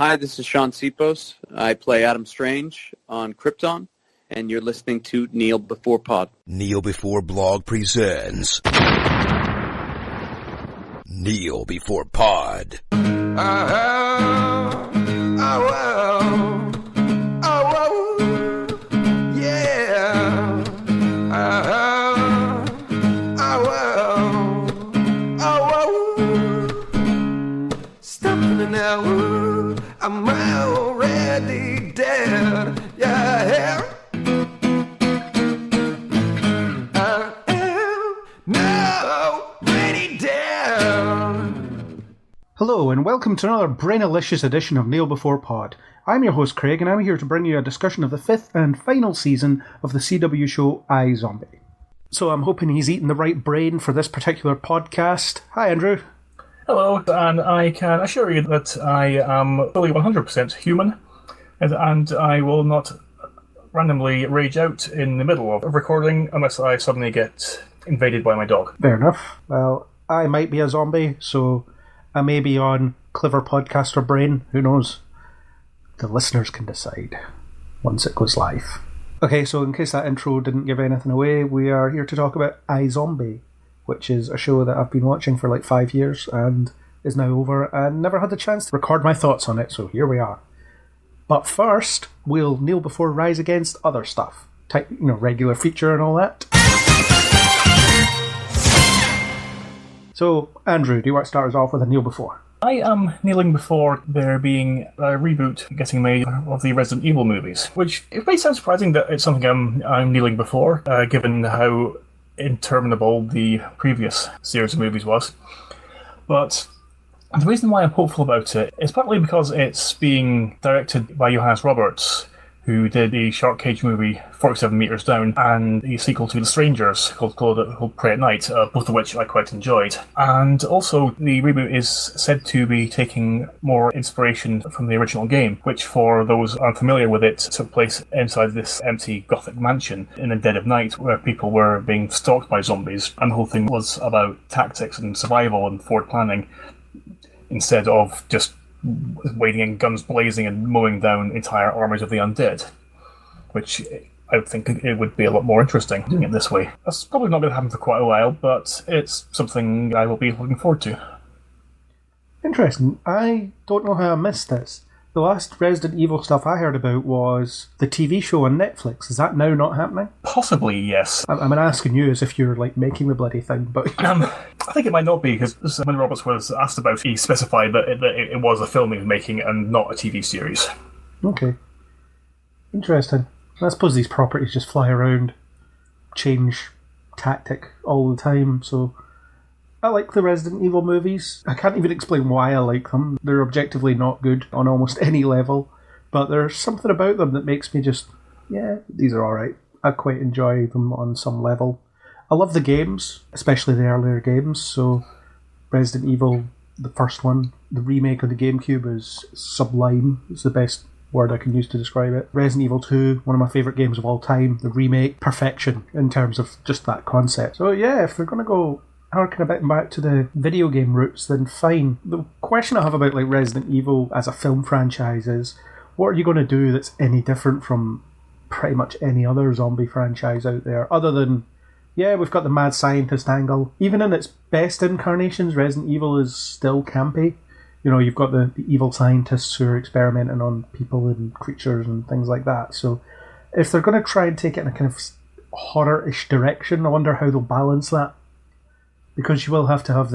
Hi, this is Shaun Sipos. I play Adam Strange on Krypton, and you're listening to Kneel Before Pod. Kneel Before Blog presents Kneel Before Pod. I'm already dead, yeah. I am already dead. Hello and welcome to another brainalicious edition of Kneel Before Pod. I'm your host Craig and I'm here to bring you a discussion of the fifth and final season of the CW show iZombie. So I'm hoping he's eating the right brain for this particular podcast. Hi Andrew. Hello, and I can assure you that I am fully 100% human, and I will not randomly rage out in the middle of recording unless I suddenly get invaded by my dog. Fair enough. Well, I might be a zombie, so I may be on clever podcaster brain, who knows? The listeners can decide once it goes live. Okay, so in case that intro didn't give anything away, we are here to talk about iZombie, which is a show that I've been watching for like 5 years and is now over and never had the chance to record my thoughts on it, so here we are. But first, we'll kneel before rise against other stuff. Type, regular feature and all that. So, Andrew, do you want to start us off with a kneel before? I am kneeling before there being a reboot getting made of the Resident Evil movies, which it may sound surprising that it's something I'm kneeling before, given how interminable the previous series of movies was. But the reason why I'm hopeful about it is partly because it's being directed by Johannes Roberts, who did the Shark Cage movie 47 Meters Down and the sequel to The Strangers called Prey at Night, both of which I quite enjoyed. And also the reboot is said to be taking more inspiration from the original game, which for those unfamiliar with it took place inside this empty gothic mansion in the dead of night where people were being stalked by zombies, and the whole thing was about tactics and survival and forward planning instead of just waiting in guns blazing and mowing down entire armies of the undead, which I would think it would be a lot more interesting doing it this way. That's probably not going to happen for quite a while, but it's something I will be looking forward to. Interesting. I don't know how I missed this. The last Resident Evil stuff I heard about was the TV show on Netflix. Is that now not happening? Possibly, yes. I'm asking you as if you're making the bloody thing, but I think it might not be, because when Roberts was asked about it, he specified that it was a film he was making and not a TV series. Okay. Interesting. I suppose these properties just fly around, change tactic all the time, so I like the Resident Evil movies. I can't even explain why I like them. They're objectively not good on almost any level, but there's something about them that makes me just, these are alright. I quite enjoy them on some level. I love the games, especially the earlier games, so Resident Evil, the first one, the remake on the GameCube is sublime. It's the best word I can use to describe it. Resident Evil 2, one of my favourite games of all time. The remake, perfection in terms of just that concept. So yeah, if they're going to go harking a bit back to the video game roots, then fine. The question I have about Resident Evil as a film franchise is, what are you going to do that's any different from pretty much any other zombie franchise out there, other than, we've got the mad scientist angle. Even in its best incarnations, Resident Evil is still campy. You've got the evil scientists who are experimenting on people and creatures and things like that. So if they're going to try and take it in a kind of horror-ish direction, I wonder how they'll balance that. Because you will have to have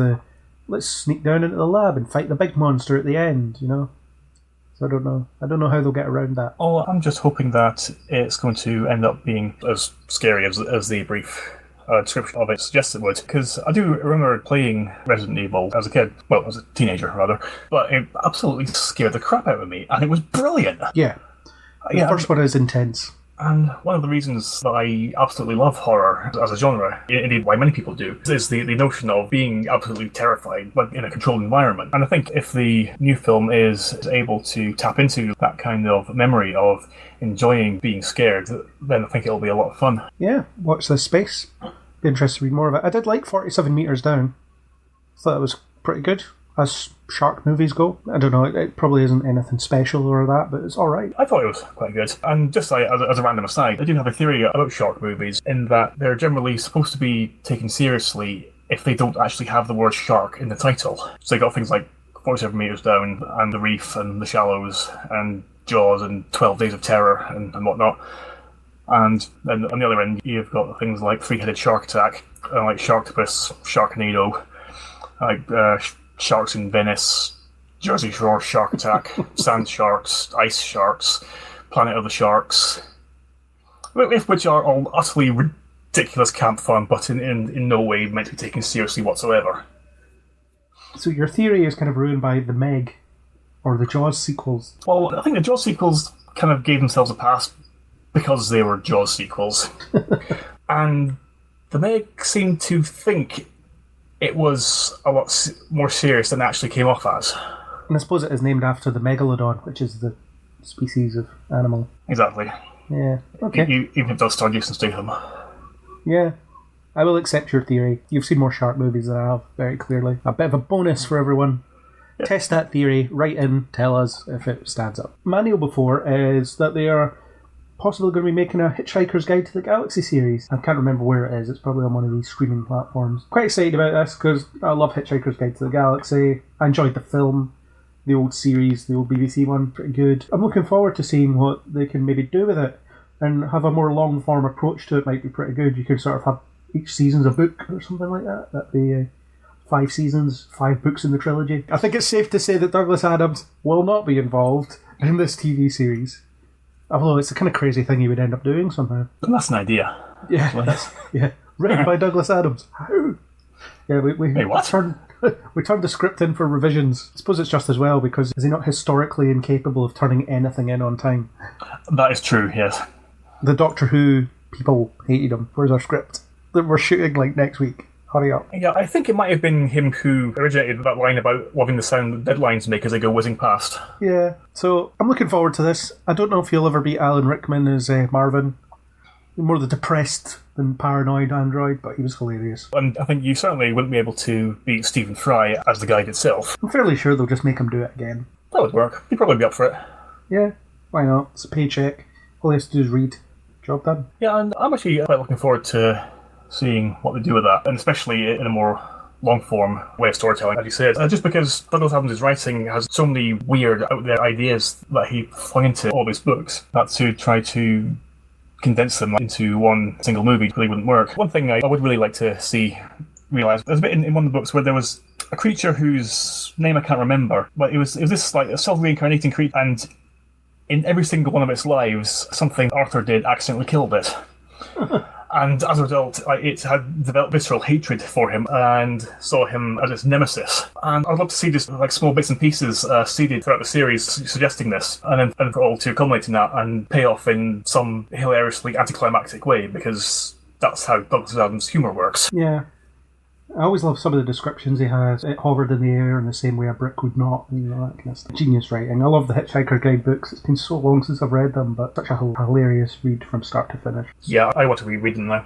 let's sneak down into the lab and fight the big monster at the end, So I don't know. I don't know how they'll get around that. Oh, I'm just hoping that it's going to end up being as scary as the brief description of it suggests it would. Because I do remember playing Resident Evil as a kid, well, as a teenager rather, but it absolutely scared the crap out of me, and it was brilliant. Yeah. The first one is intense. And one of the reasons that I absolutely love horror as a genre, indeed why many people do, is the notion of being absolutely terrified but in a controlled environment. And I think if the new film is able to tap into that kind of memory of enjoying being scared, then I think it'll be a lot of fun. Yeah, watch this space. Be interested to read more of it. I did like 47 Meters Down. Thought it was pretty good. As shark movies go. I don't know, it probably isn't anything special or that, but it's alright. I thought it was quite good. And just like, as a random aside, I do have a theory about shark movies in that they're generally supposed to be taken seriously if they don't actually have the word shark in the title. So they got things like 47 Meters Down, and The Reef, and The Shallows, and Jaws, and 12 Days of Terror, and whatnot. And then on the other end, you've got things like Three-Headed Shark Attack, like Sharktopus, Sharknado, like Sharks in Venice, Jersey Shore Shark Attack, Sand Sharks, Ice Sharks, Planet of the Sharks, which are all utterly ridiculous camp fun, but in no way meant to be taken seriously whatsoever. So your theory is kind of ruined by the Meg, or the Jaws sequels. Well, I think the Jaws sequels kind of gave themselves a pass because they were Jaws sequels. And the Meg seemed to think it was a lot more serious than it actually came off as. And I suppose it is named after the megalodon, which is the species of animal. Exactly. Yeah, okay. Even if it does star Jason Statham. Yeah, I will accept your theory. You've seen more shark movies than I have, very clearly. A bit of a bonus for everyone. Yeah. Test that theory, write in, tell us if it stands up. My Kneel Before is that they are possibly going to be making a Hitchhiker's Guide to the Galaxy series. I can't remember where it is. It's probably on one of these streaming platforms. Quite excited about this because I love Hitchhiker's Guide to the Galaxy. I enjoyed the film, the old series, the old BBC one, pretty good. I'm looking forward to seeing what they can maybe do with it and have a more long-form approach to it. Might be pretty good. You could sort of have each season's a book or something like that. That'd be 5 seasons, 5 books in the trilogy. I think it's safe to say that Douglas Adams will not be involved in this TV series. Although it's a kind of crazy thing he would end up doing somehow. That's an idea. Yeah, yeah. Written by Douglas Adams. How? Yeah, we Hey, what? turned the script in for revisions. I suppose it's just as well, because is he not historically incapable of turning anything in on time? That is true, yes. The Doctor Who people hated him. Where's our script? That we're shooting like next week. Hurry up. Yeah, I think it might have been him who originated that line about loving the sound that deadlines make as they go whizzing past. Yeah, so I'm looking forward to this. I don't know if he'll ever beat Alan Rickman as Marvin. More the depressed than paranoid android, but he was hilarious. And I think you certainly wouldn't be able to beat Stephen Fry as the guide itself. I'm fairly sure they'll just make him do it again. That would work. He'd probably be up for it. Yeah, why not? It's a paycheck. All he has to do is read. Job done. Yeah, and I'm actually quite looking forward to seeing what they do with that, and especially in a more long-form way of storytelling, as you said. Just because Douglas Adams' writing has so many weird, out-there ideas that he flung into all of his books, that to try to condense them into one single movie really wouldn't work. One thing I would really like to see realised, there's a bit in one of the books where there was a creature whose name I can't remember, but it was this like a self-reincarnating creature, and in every single one of its lives, something Arthur did accidentally killed it. And as a result, it had developed visceral hatred for him and saw him as its nemesis. And I'd love to see just like small bits and pieces seeded throughout the series suggesting this, and then for all to culminate in that and pay off in some hilariously anticlimactic way, because that's how Douglas Adams' humour works. Yeah. I always love some of the descriptions he has. It hovered in the air in the same way a brick would not, and that kind of stuff. Genius writing. I love the Hitchhiker Guide books. It's been so long since I've read them, but such a hilarious read from start to finish. Yeah, I want to reread them now.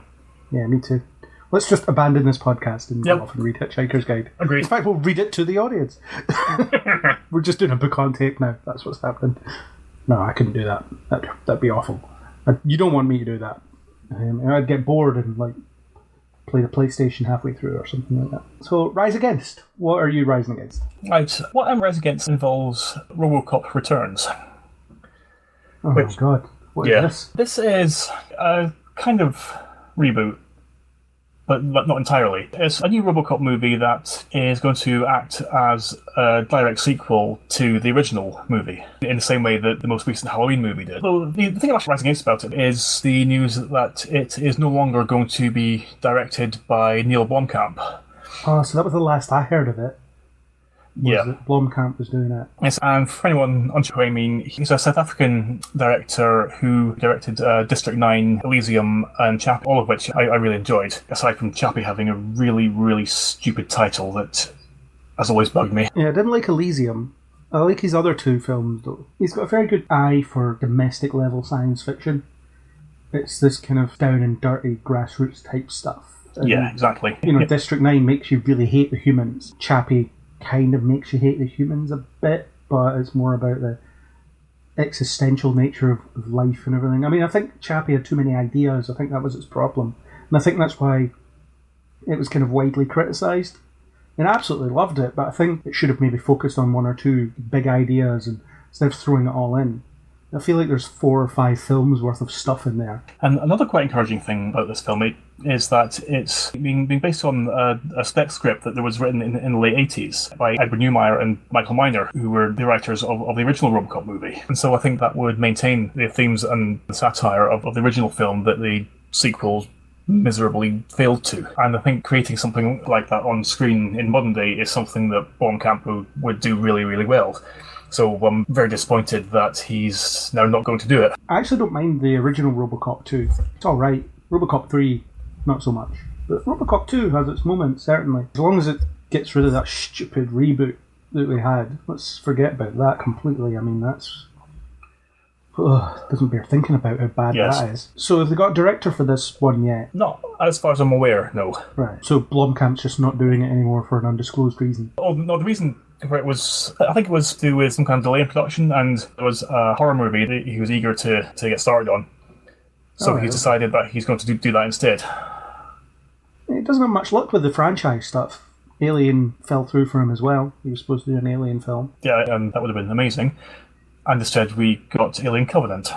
Yeah, me too. Let's just abandon this podcast and go off and read Hitchhiker's Guide. Agreed. In fact, we'll read it to the audience. We're just doing a book on tape now. That's what's happening. No, I couldn't do that. That'd be awful. You don't want me to do that. I'd get bored and play the PlayStation halfway through or something like that. So, Rise Against. What are you rising against? Right. What I'm rising against involves Robocop Returns. Oh my god. What is this? This is a kind of reboot, but not entirely. It's a new Robocop movie that is going to act as a direct sequel to the original movie, in the same way that the most recent Halloween movie did. So the thing I'm actually rising against about it is the news that it is no longer going to be directed by Neil Blomkamp. Oh, so that was the last I heard of it. Blomkamp was doing it. Yes, and for anyone unsure, I mean, he's a South African director who directed District 9, Elysium, and Chappie, all of which I really enjoyed, aside from Chappie having a really, really stupid title that has always bugged me. Yeah, I didn't like Elysium. I like his other 2 films, though. He's got a very good eye for domestic-level science fiction. It's this kind of down and dirty grassroots type stuff. And, yeah, exactly. District 9 makes you really hate the humans. Chappie kind of makes you hate the humans a bit, but it's more about the existential nature of life and everything. I mean, I think Chappie had too many ideas. I think that was its problem. And I think that's why it was kind of widely criticised. And I absolutely loved it, but I think it should have maybe focused on one or two big ideas and instead of throwing it all in. I feel like there's 4 or 5 films worth of stuff in there. And another quite encouraging thing about this film is that it's being based on a spec script that was written in the late 80s by Edward Neumeier and Michael Miner, who were the writers of the original Robocop movie. And so I think that would maintain the themes and the satire of the original film that the sequels miserably failed to. And I think creating something like that on screen in modern day is something that Blomkamp would do really, really well. So I'm very disappointed that he's now not going to do it. I actually don't mind the original Robocop 2. It's alright. Robocop 3, not so much. But Robocop 2 has its moments, certainly. As long as it gets rid of that stupid reboot that we had, let's forget about that completely. I mean, that's... doesn't bear thinking about how bad that is. So have they got a director for this one yet? Not as far as I'm aware, no. Right. So Blomkamp's just not doing it anymore for an undisclosed reason. Oh, no, the reason for it was, I think it was to do with some kind of delay in production, and there was a horror movie that he was eager to get started on. So he decided that he's going to do that instead. It doesn't have much luck with the franchise stuff. Alien fell through for him as well. He was supposed to do an Alien film. Yeah, and that would have been amazing. And instead we got Alien Covenant.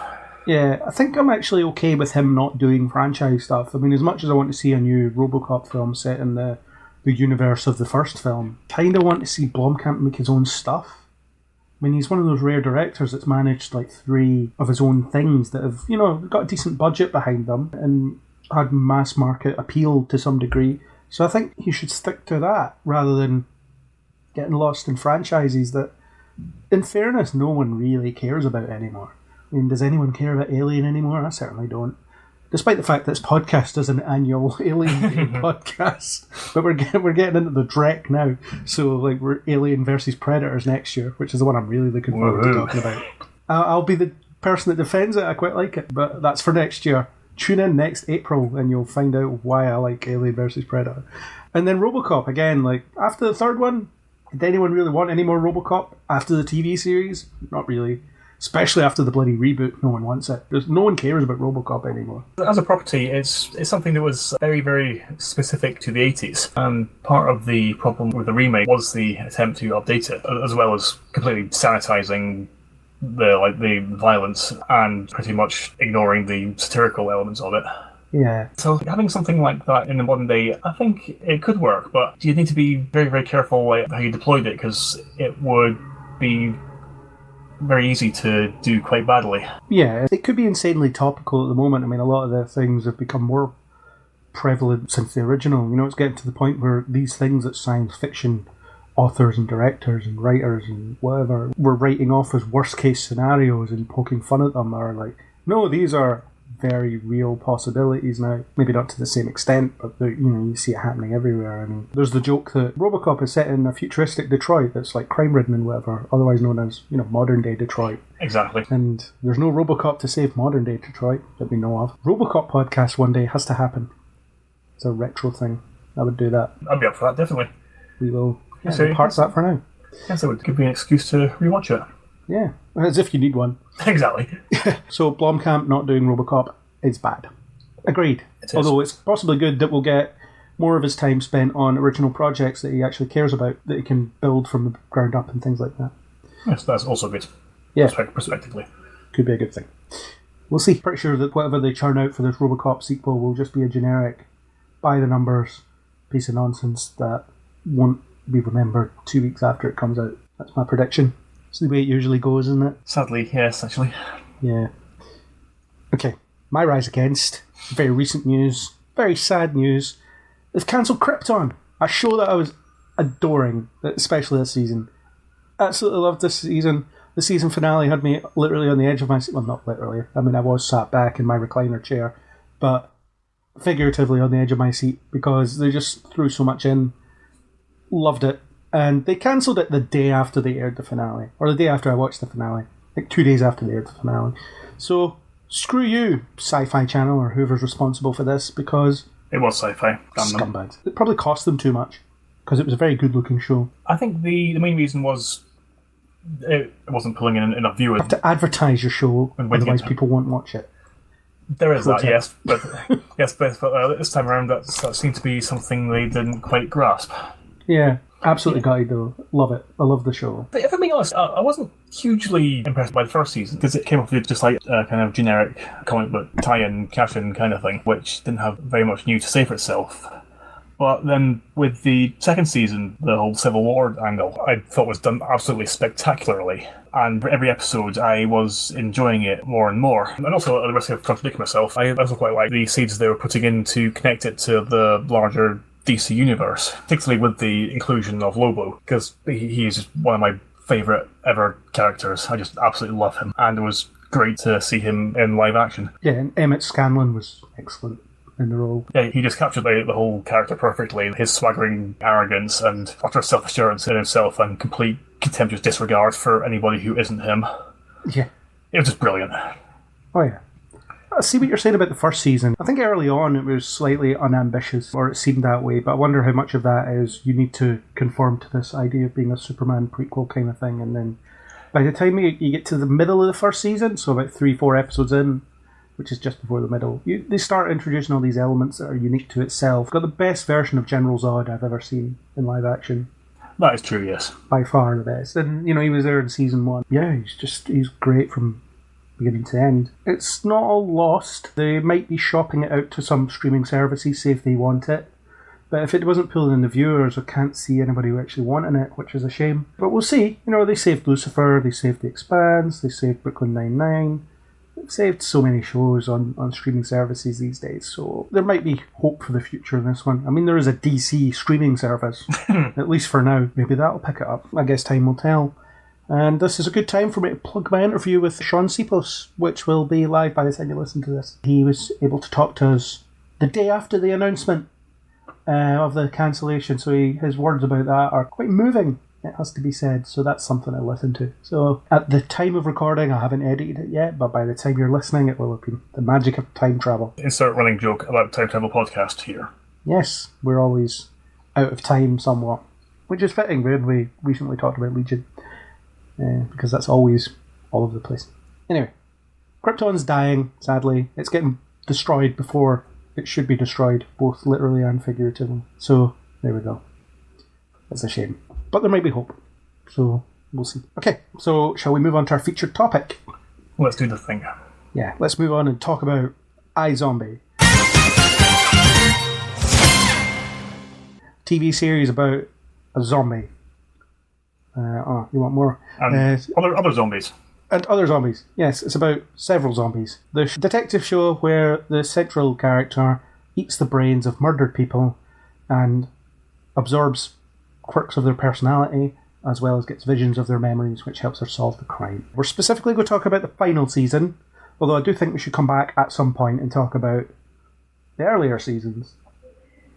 Yeah, I think I'm actually okay with him not doing franchise stuff. I mean, as much as I want to see a new Robocop film set in the universe of the first film, kind of want to see Blomkamp make his own stuff. I mean, he's one of those rare directors that's managed like 3 of his own things that have, got a decent budget behind them and had mass market appeal to some degree. So I think he should stick to that rather than getting lost in franchises that, in fairness, no one really cares about anymore. I mean, does anyone care about Alien anymore? I certainly don't. Despite the fact that this podcast is an annual Alien podcast, but we're getting into the Drek now, so like we're Alien versus Predators next year, which is the one I'm really looking forward to talking about. I'll be the person that defends it. I quite like it, but that's for next year. Tune in next April and you'll find out why I like Alien versus Predator. And then Robocop again. Like after the 3rd one, did anyone really want any more Robocop after the TV series? Not really. Especially after the bloody reboot, no one wants it. No one cares about Robocop anymore. As a property, it's something that was very, very specific to the 80s. And part of the problem with the remake was the attempt to update it, as well as completely sanitising the violence and pretty much ignoring the satirical elements of it. Yeah. So having something like that in the modern day, I think it could work, but you need to be very, very careful how you deployed it, because it would be very easy to do quite badly. Yeah, it could be insanely topical at the moment. I mean, a lot of the things have become more prevalent since the original. It's getting to the point where these things that science fiction authors and directors and writers and whatever were writing off as worst case scenarios and poking fun at them are like, no, these are very real possibilities now. Maybe not to the same extent, but you see it happening everywhere. I mean, there's the joke that Robocop is set in a futuristic Detroit that's like crime-ridden and whatever, otherwise known as modern-day Detroit. Exactly. And there's no Robocop to save modern-day Detroit that we know of. Robocop podcast one day has to happen. It's a retro thing. I would do that. I'd be up for that, definitely. We will park that for now. Yes, it would give me an excuse to rewatch it. Yeah, as if you need one. Exactly. So Blomkamp not doing Robocop is bad. Agreed. Although it's possibly good that we'll get more of his time spent on original projects that he actually cares about, that he can build from the ground up and things like that. Yes, that's also good. Yeah. Prospectively. Could be a good thing. We'll see. Pretty sure that whatever they churn out for this Robocop sequel will just be a generic, by-the-numbers piece of nonsense that won't be remembered 2 weeks after it comes out. That's my prediction. It's the way it usually goes, isn't it? Sadly, yes, actually. Yeah. Okay, my rise against. Very recent news. Very sad news. They've cancelled Krypton. A show that I was adoring, especially this season. Absolutely loved this season. The season finale had me literally on the edge of my seat. Well, not literally. I mean, I was sat back in my recliner chair. But figuratively on the edge of my seat, because they just threw so much in. Loved it. And they cancelled it the day after they aired the finale. Or the day after I watched the finale. Like 2 days after they aired the finale. So, screw you, Sci-Fi Channel, or whoever's responsible for this, because... It was Sci-Fi. Damn them. Scumbags. It probably cost them too much. because it was a very good-looking show. I think the main reason was it wasn't pulling in enough viewers. You have to advertise your show, And when otherwise you- people won't watch it. There is that, Okay. yes, but this time around that seemed to be something they didn't quite grasp. Yeah, absolutely gutted though. Love it. I love the show. But if I'm being honest, I wasn't hugely impressed by the first season because it came off with just like a kind of generic comic book tie-in, cash-in kind of thing, which didn't have very much new to say for itself. But then with the second season, the whole Civil War angle, I thought was done absolutely spectacularly. And for every episode, I was enjoying it more and more. And also, at the risk of contradicting myself, I also quite like the seeds they were putting in to connect it to the larger DC universe, particularly with the inclusion of Lobo, because he's one of my favourite ever characters. I just absolutely love him. And it was great to see him in live action. Yeah, and Emmett Scanlon was excellent in the role. Yeah, he just captured the whole character perfectly. His swaggering arrogance and utter self-assurance in himself and complete contemptuous disregard for anybody who isn't him. Yeah. It was just brilliant. Oh yeah. I see what you're saying about the first season. I think early on it was slightly unambitious, or it seemed that way, but I wonder how much of that is you need to conform to this idea of being a Superman prequel kind of thing, and then by the time you get to the middle of the first season, so about 3-4 episodes in, which is just before the middle, they start introducing all these elements that are unique to itself. Got the best version of General Zod I've ever seen in live action. That is true, yes. By far the best. And, he was there in season 1. Yeah, he's great from beginning to end. It's not all lost. They might be shopping it out to some streaming services, see if they want it. But if it wasn't pulling in the viewers, I can't see anybody actually wanting it, which is a shame. But we'll see. They saved Lucifer, they saved The Expanse, they saved Brooklyn Nine-Nine. They've saved so many shows on streaming services these days, so there might be hope for the future in this one. I mean, there is a DC streaming service, at least for now. Maybe that'll pick it up. I guess time will tell. And this is a good time for me to plug my interview with Shaun Sipos, which will be live by the time you listen to this. He was able to talk to us the day after the announcement of the cancellation, so his words about that are quite moving. It has to be said, so that's something I listen to. So at the time of recording, I haven't edited it yet, but by the time you're listening, it will have been the magic of time travel. Insert running joke about time travel podcast here. Yes, we're always out of time somewhat, which is fitting. We recently talked about Legion, because that's always all over the place. Anyway, Krypton's dying, sadly. It's getting destroyed before it should be destroyed, both literally and figuratively. So, there we go. It's a shame. But there might be hope. So, we'll see. Okay, so shall we move on to our featured topic? Let's do the thing. Yeah, let's move on and talk about iZombie. TV series about a zombie. You want more? And other zombies. And other zombies. Yes, it's about several zombies. The detective show where the central character eats the brains of murdered people and absorbs quirks of their personality, as well as gets visions of their memories, which helps her solve the crime. We're specifically going to talk about the final season, although I do think we should come back at some point and talk about the earlier seasons,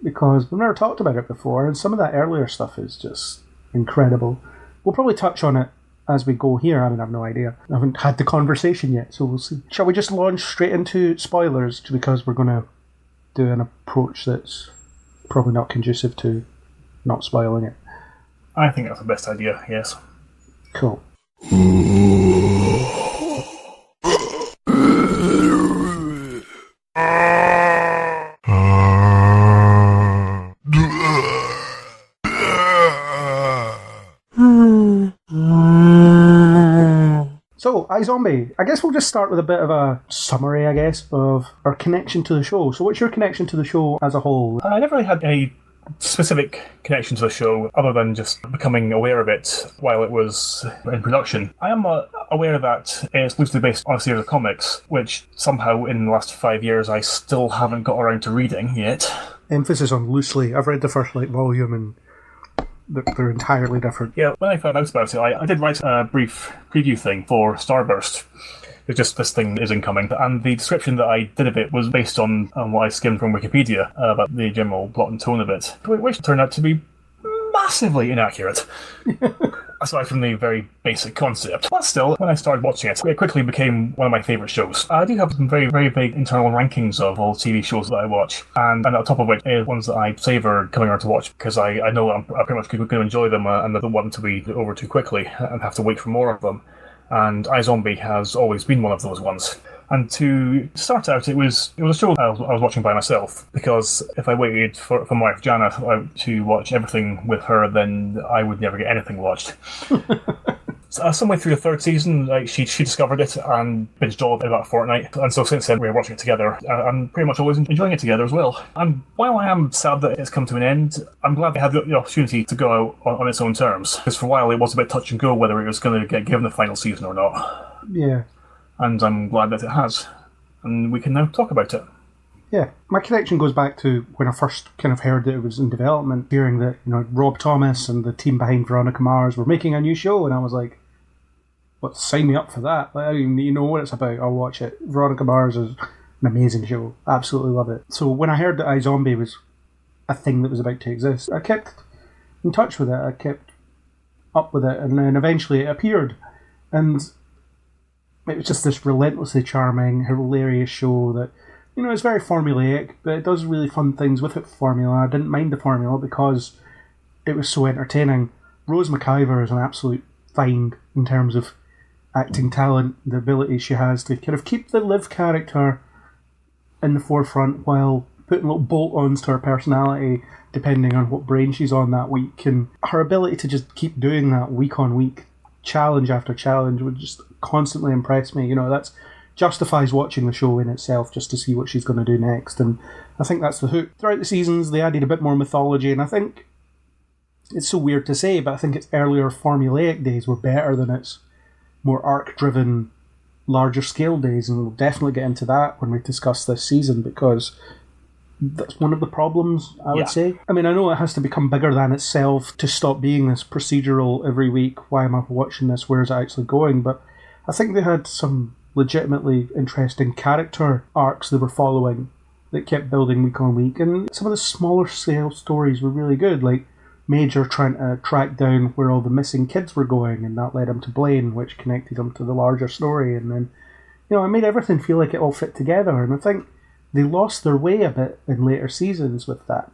because we've never talked about it before, and some of that earlier stuff is just incredible. We'll probably touch on it as we go here. I have no idea. I haven't had the conversation yet, so we'll see. Shall we just launch straight into spoilers, because we're going to do an approach that's probably not conducive to not spoiling it? I think that's the best idea, yes. Cool. So, iZombie. I guess we'll just start with a bit of a summary, of our connection to the show. So what's your connection to the show as a whole? I never really had a specific connection to the show other than just becoming aware of it while it was in production. I am aware that it's loosely based on a series of comics, which somehow in the last 5 years I still haven't got around to reading yet. Emphasis on loosely. I've read the first volume and they're entirely different. Yeah, when I found out about it, I did write a brief preview thing for Starburst. It's just this thing is incoming, and the description that I did of it was based on what I skimmed from Wikipedia about the general plot and tone of it, which turned out to be massively inaccurate. aside from the very basic concept. But still, when I started watching it, it quickly became one of my favourite shows. I do have some very, very big internal rankings of all TV shows that I watch, and on top of which, ones that I savour coming around to watch, because I know I'm pretty much going to enjoy them, and I don't want them to be over too quickly and have to wait for more of them. And iZombie has always been one of those ones. And to start out, it was a show I was watching by myself, because if I waited for my wife Jana to watch everything with her, then I would never get anything watched. Some way through the third season, she discovered it and binged all of it about a fortnight, and so since then we're watching it together, and pretty much always enjoying it together as well. And while I am sad that it's come to an end, I'm glad they had the opportunity to go out on its own terms, because for a while it was a bit touch and go whether it was going to get given the final season or not. Yeah. And I'm glad that it has, and we can now talk about it. Yeah, my connection goes back to when I first kind of heard that it was in development, hearing that Rob Thomas and the team behind Veronica Mars were making a new show, and I was like, "What? Sign me up for that! I don't even need to know what it's about. I'll watch it." Veronica Mars is an amazing show. Absolutely love it. So when I heard that iZombie was a thing that was about to exist, I kept in touch with it. I kept up with it, and then eventually it appeared, and it was just this relentlessly charming, hilarious show that, it's very formulaic, but it does really fun things with its formula. I didn't mind the formula because it was so entertaining. Rose McIver is an absolute find in terms of acting talent, the ability she has to kind of keep the Liv character in the forefront while putting little bolt-ons to her personality depending on what brain she's on that week. And her ability to just keep doing that week on week, challenge after challenge, would just constantly impress me. That justifies watching the show in itself just to see what she's going to do next. And I think that's the hook. Throughout the seasons, they added a bit more mythology, and I think it's so weird to say, but I think its earlier formulaic days were better than its more arc-driven, larger-scale days, and we'll definitely get into that when we discuss this season, because that's one of the problems, I would say. I mean, I know it has to become bigger than itself to stop being this procedural every week. Why am I watching this? Where's it actually going? But I think they had some legitimately interesting character arcs they were following that kept building week on week. And some of the smaller scale stories were really good, like Major trying to track down where all the missing kids were going, and that led him to Blaine, which connected him to the larger story. And then, it made everything feel like it all fit together. And I think they lost their way a bit in later seasons with that.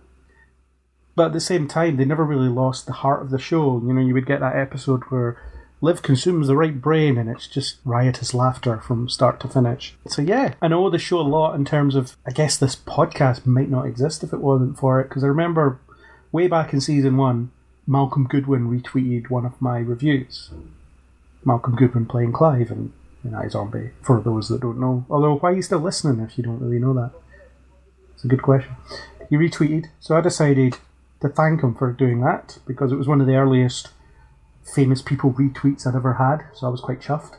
But at the same time, they never really lost the heart of the show. You would get that episode where Liv consumes the right brain and it's just riotous laughter from start to finish. So yeah, I know the show a lot in terms of, I guess this podcast might not exist if it wasn't for it, because I remember way back in season 1, Malcolm Goodwin retweeted one of my reviews. Malcolm Goodwin playing Clive in iZombie, for those that don't know. Although, why are you still listening if you don't really know that? It's a good question. He retweeted, so I decided to thank him for doing that, because it was one of the earliest famous people retweets I'd ever had, so I was quite chuffed.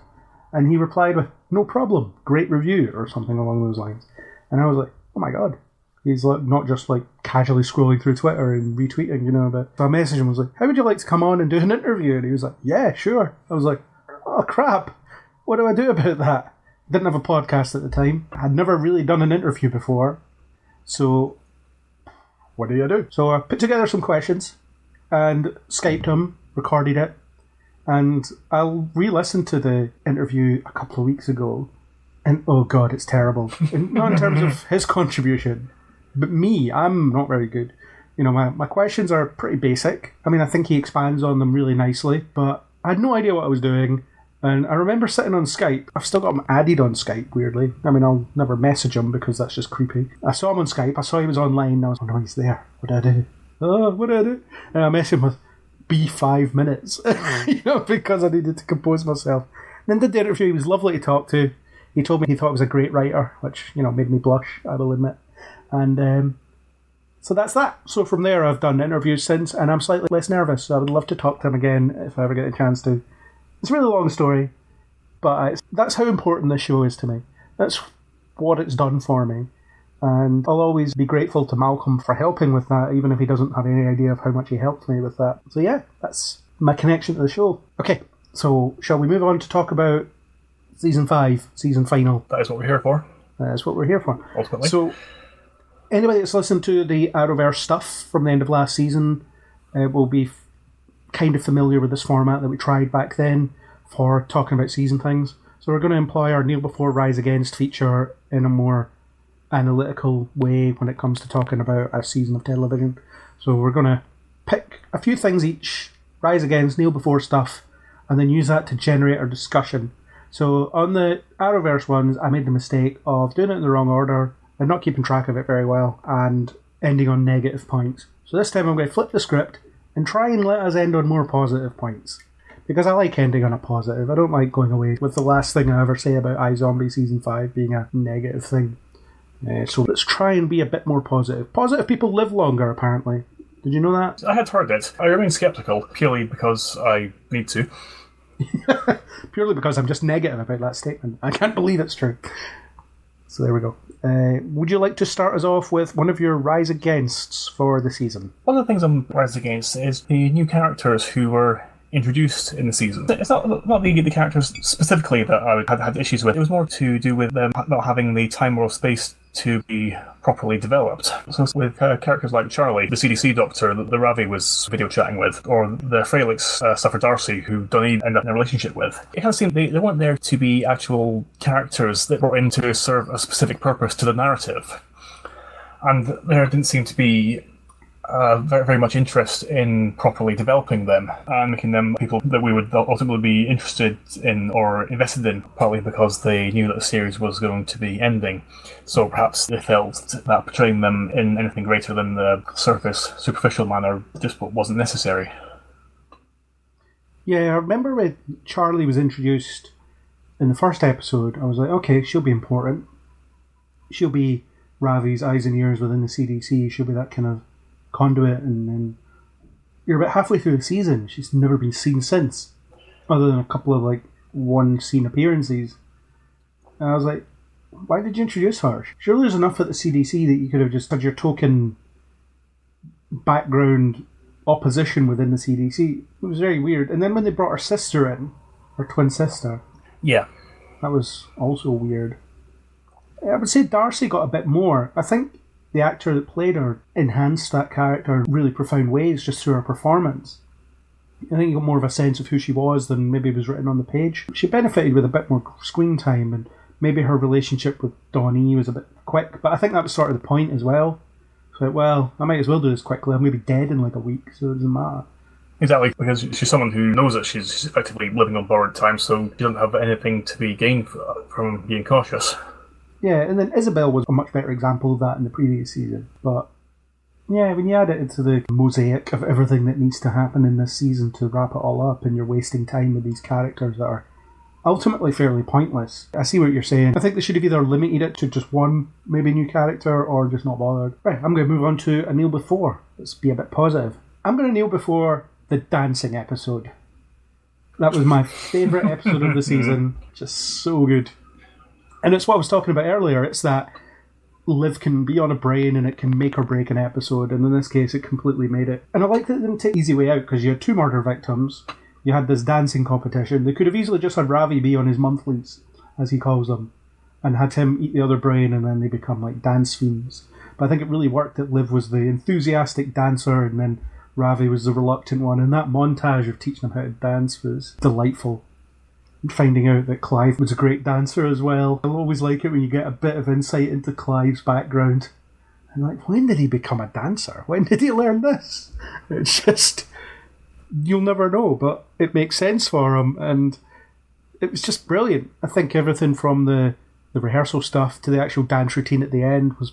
And he replied with, "No problem, great review," or something along those lines. And I was like, oh my god. He's not just casually scrolling through Twitter and retweeting, but so I messaged him and was like, "How would you like to come on and do an interview?" And he was like, "Yeah, sure." I was like, oh crap. What do I do about that? Didn't have a podcast at the time. I had never really done an interview before. So, what do you do? So I put together some questions and Skyped him, recorded it, and I'll re-listen to the interview a couple of weeks ago, and oh god, it's terrible. And not in terms of his contribution, but me, I'm not very good. My questions are pretty basic. I mean, I think he expands on them really nicely, but I had no idea what I was doing. And I remember sitting on Skype. I've still got him added on Skype, weirdly. I mean, I'll never message him because that's just creepy. I saw him on Skype. I saw he was online. And I was, oh no, he's there. What do I do? Oh, what do I do? And I messaged him with, be 5 minutes. Because I needed to compose myself. Then did the interview. He was lovely to talk to. He told me he thought I was a great writer, which, made me blush, I will admit. And so that's that. So from there, I've done interviews since, and I'm slightly less nervous. So I would love to talk to him again if I ever get a chance to. It's a really long story, but that's how important this show is to me. That's what it's done for me. And I'll always be grateful to Malcolm for helping with that, even if he doesn't have any idea of how much he helped me with that. So yeah, that's my connection to the show. Okay, so shall we move on to talk about Season 5, season final? That is what we're here for. That's what we're here for. Ultimately. So, anybody that's listened to the Arrowverse stuff from the end of last season will be kind of familiar with this format that we tried back then for talking about season things. So we're going to employ our Kneel Before Rise Against feature in a more analytical way when it comes to talking about a season of television. So we're going to pick a few things each, Rise Against, Kneel Before stuff, and then use that to generate our discussion. So on the Arrowverse ones, I made the mistake of doing it in the wrong order and not keeping track of it very well and ending on negative points. So this time I'm going to flip the script and try and let us end on more positive points. Because I like ending on a positive. I don't like going away with the last thing I ever say about iZombie Season 5 being a negative thing. So let's try and be a bit more positive. Positive people live longer, apparently. Did you know that? I had heard it. I remain sceptical, purely because I need to. Purely because I'm just negative about that statement. I can't believe it's true. So there we go. Would you like to start us off with one of your Rise Againsts for the season? One of the things I'm Rise Against is the new characters who were introduced in the season. It's not the characters specifically that I had issues with. It was more to do with them not having the time or space to be properly developed. So with characters like Charlie, the CDC doctor that the Ravi was video chatting with, or the Fralix suffer Darcy, who Donnie ended up in a relationship with, it kind of seemed they weren't there to be actual characters that brought in to serve a specific purpose to the narrative. And there didn't seem to be very, very much interest in properly developing them and making them people that we would ultimately be interested in or invested in, partly because they knew that the series was going to be ending. So perhaps they felt that portraying them in anything greater than the surface, superficial manner just wasn't necessary. Yeah, I remember when Charlie was introduced in the first episode, I was like, okay, she'll be important. She'll be Ravi's eyes and ears within the CDC. She'll be that kind of conduit, and then you're about halfway through the season. She's never been seen since, other than a couple of like one scene appearances. And I was like, why did you introduce her? Surely there's enough at the CDC that you could have just had your token background opposition within the CDC. It was very weird. And then when they brought her sister in, her twin sister, yeah, that was also weird. I would say Darcy got a bit more. I think the actor that played her enhanced that character in really profound ways just through her performance. I think you got more of a sense of who she was than maybe was written on the page. She benefited with a bit more screen time, and maybe her relationship with Donnie was a bit quick, but I think that was sort of the point as well. So, well, I might as well do this quickly. I'm maybe dead in like a week, so it doesn't matter. Exactly, because she's someone who knows that she's effectively living on borrowed time, so she doesn't have anything to be gained from being cautious. Yeah, and then Isabel was a much better example of that in the previous season. But yeah, when you add it into the mosaic of everything that needs to happen in this season to wrap it all up, and you're wasting time with these characters that are ultimately fairly pointless. I see what you're saying. I think they should have either limited it to just one maybe new character or just not bothered. Right, I'm going to move on to a Kneel Before. Let's be a bit positive. I'm going to kneel before the dancing episode. That was my favourite episode of the season. Just so good. And it's what I was talking about earlier. It's that Liv can be on a brain and it can make or break an episode. And in this case, it completely made it. And I like that they didn't take the easy way out, because you had two murder victims. You had this dancing competition. They could have easily just had Ravi be on his monthlies, as he calls them, and had him eat the other brain, and then they become like dance fiends. But I think it really worked that Liv was the enthusiastic dancer, and then Ravi was the reluctant one. And that montage of teaching him how to dance was delightful. Finding out that Clive was a great dancer as well. I always like it when you get a bit of insight into Clive's background. And like, when did he become a dancer? When did he learn this? It's just, you'll never know, but it makes sense for him, and it was just brilliant. I think everything from the rehearsal stuff to the actual dance routine at the end was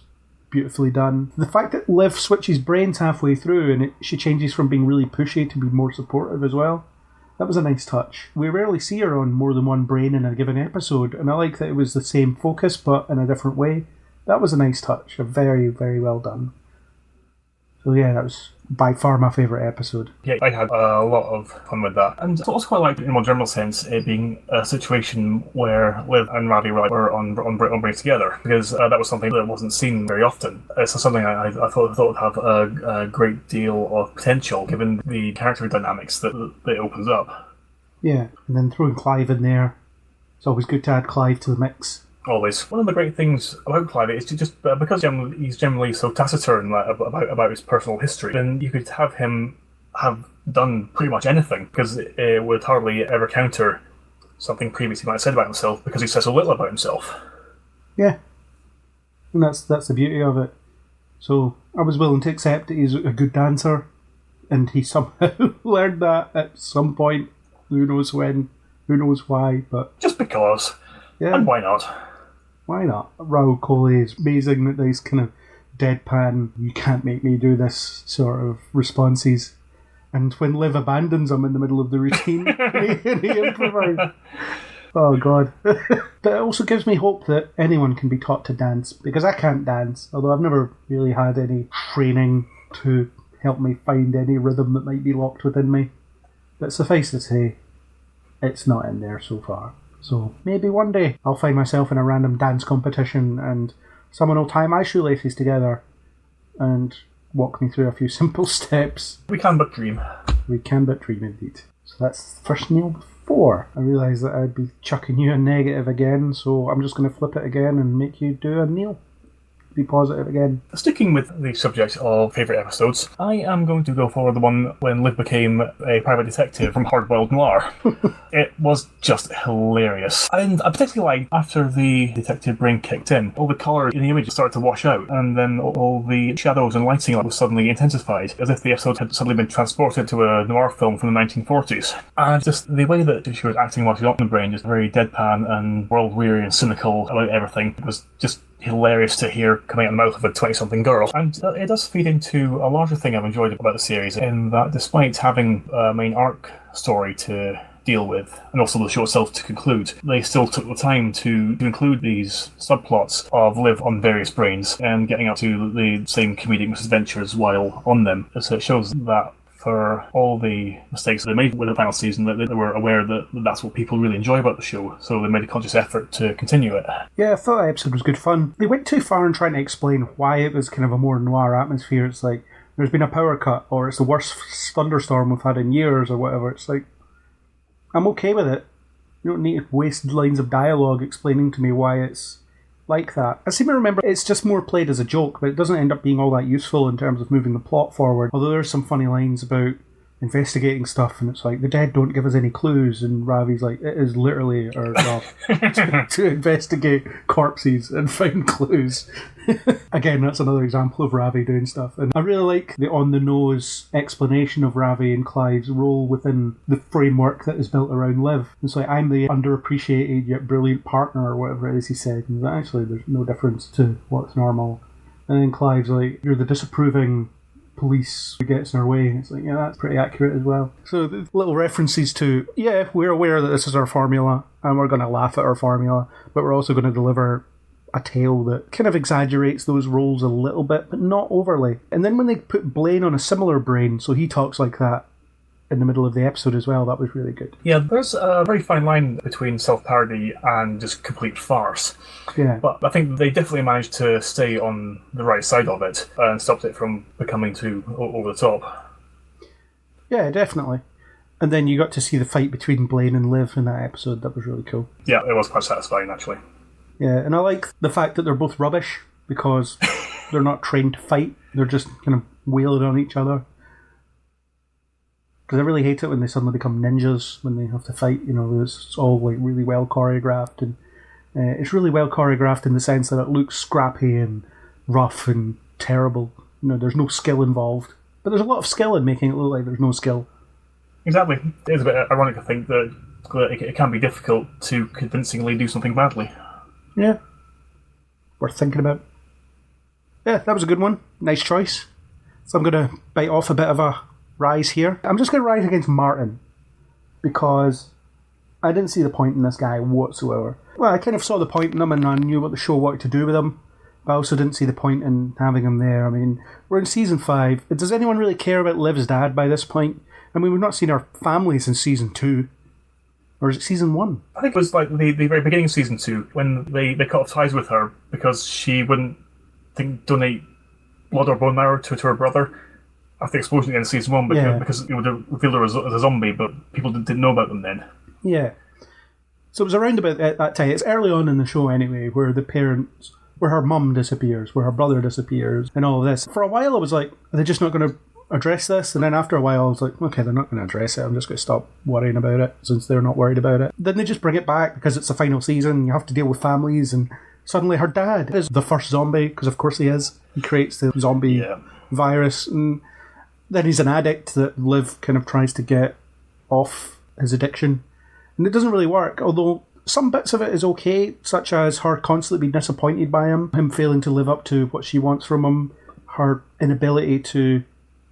beautifully done. The fact that Liv switches brains halfway through and she changes from being really pushy to be more supportive as well. That was a nice touch. We rarely see her on more than one brain in a given episode, and I like that it was the same focus but in a different way. That was a nice touch. Very, very well done. So yeah, that was by far my favourite episode. Yeah, I had a lot of fun with that. And I also quite liked, in a more general sense, it being a situation where Liv and Ravi were on brains together, because that was something that wasn't seen very often. It's something I thought would have a great deal of potential, given the character dynamics that it opens up. Yeah, and then throwing Clive in there. It's always good to add Clive to the mix. Always. One of the great things about Clive is to just because he's generally so taciturn about his personal history, then you could have him have done pretty much anything, because it would hardly ever counter something previously might have said about himself, because he says so little about himself. Yeah. And that's the beauty of it. So I was willing to accept that he's a good dancer, and he somehow learned that at some point. Who knows when, who knows why, but... Just because. Yeah. And why not? Why not? Raoul Coley is amazing that these kind of deadpan, you can't make me do this sort of responses. And when Liv abandons him in the middle of the routine, and he improvises. Oh, God. But it also gives me hope that anyone can be taught to dance, because I can't dance, although I've never really had any training to help me find any rhythm that might be locked within me. But suffice to say, it's not in there so far. So maybe one day I'll find myself in a random dance competition and someone will tie my shoelaces together and walk me through a few simple steps. We can but dream. We can but dream indeed. So that's the first Neil before. I realised that I'd be chucking you a negative again, so I'm just going to flip it again and make you do a Neil. Be positive again. Sticking with the subject of favourite episodes, I am going to go for the one when Liv became a private detective from Hardboiled Noir. It was just hilarious. And I particularly liked after the detective brain kicked in, all the colour in the image started to wash out, and then all the shadows and lighting was suddenly intensified, as if the episode had suddenly been transported to a noir film from the 1940s. And just the way that she was acting while she was on the brain, just very deadpan and world-weary and cynical about everything, it was just hilarious to hear coming out of the mouth of a 20-something girl. And it does feed into a larger thing I've enjoyed about the series, in that despite having a main arc story to deal with, and also the show itself to conclude, they still took the time to include these subplots of Liv on various brains and getting up to the same comedic misadventures while on them. So it shows that for all the mistakes they made with the final season, that they were aware that that's what people really enjoy about the show, so they made a conscious effort to continue it. Yeah, I thought that episode was good fun. They went too far in trying to explain why it was kind of a more noir atmosphere. It's like, there's been a power cut, or it's the worst thunderstorm we've had in years, or whatever. It's like, I'm okay with it. You don't need to waste lines of dialogue explaining to me why it's like that. I seem to remember it's just more played as a joke, but it doesn't end up being all that useful in terms of moving the plot forward. Although there's some funny lines about investigating stuff, and it's like, the dead don't give us any clues, and Ravi's like, it is literally our job to investigate corpses and find clues. Again, that's another example of Ravi doing stuff. And I really like the on-the-nose explanation of Ravi and Clive's role within the framework that is built around Liv. It's like, I'm the underappreciated yet brilliant partner, or whatever it is he said. And actually, there's no difference to what's normal. And then Clive's like, you're the disapproving police who gets in our way. It's like, yeah, that's pretty accurate as well. So the little references to, yeah, we're aware that this is our formula, and we're going to laugh at our formula, but we're also going to deliver a tale that kind of exaggerates those roles a little bit, but not overly. And then when they put Blaine on a similar brain, so he talks like that in the middle of the episode as well, that was really good. Yeah, there's a very fine line between self-parody and just complete farce. Yeah. But I think they definitely managed to stay on the right side of it and stopped it from becoming too over the top. Yeah, definitely. And then you got to see the fight between Blaine and Liv in that episode. That was really cool. Yeah, it was quite satisfying, actually. Yeah, and I like the fact that they're both rubbish, because they're not trained to fight. They're just kind of wailing on each other. Because I really hate it when they suddenly become ninjas when they have to fight. You know, it's all like really well choreographed, and it's really well choreographed in the sense that it looks scrappy and rough and terrible. You know, there's no skill involved, but there's a lot of skill in making it look like there's no skill. Exactly. It is a bit ironic to think that it can be difficult to convincingly do something badly. Yeah. Worth thinking about. Yeah, that was a good one. Nice choice. So I'm going to bite off a bit of a rise here. I'm just going to rise against Martin, because I didn't see the point in this guy whatsoever. Well, I kind of saw the point in him, and I knew what the show wanted to do with him, but I also didn't see the point in having him there. I mean, we're in season 5. Does anyone really care about Liv's dad by this point? I mean, we've not seen our family since season 2. Or is it season 1? I think it was like the very beginning of season 2, when they cut off ties with her because she wouldn't donate blood or bone marrow to her brother after the explosion at the end of season 1, because it would have revealed her as a zombie, but people didn't know about them then. Yeah. So it was around about that time. It's early on in the show anyway, where the parents, where her mum disappears, where her brother disappears, and all of this. For a while I was like, are they just not going to address this? And then after a while I was like, okay, they're not going to address it, I'm just going to stop worrying about it since they're not worried about it. Then they just bring it back because it's the final season, you have to deal with families, and suddenly her dad is the first zombie, because of course he is. He creates the zombie virus, and then he's an addict that Liv kind of tries to get off his addiction. And it doesn't really work, although some bits of it is okay, such as her constantly being disappointed by him failing to live up to what she wants from him, her inability to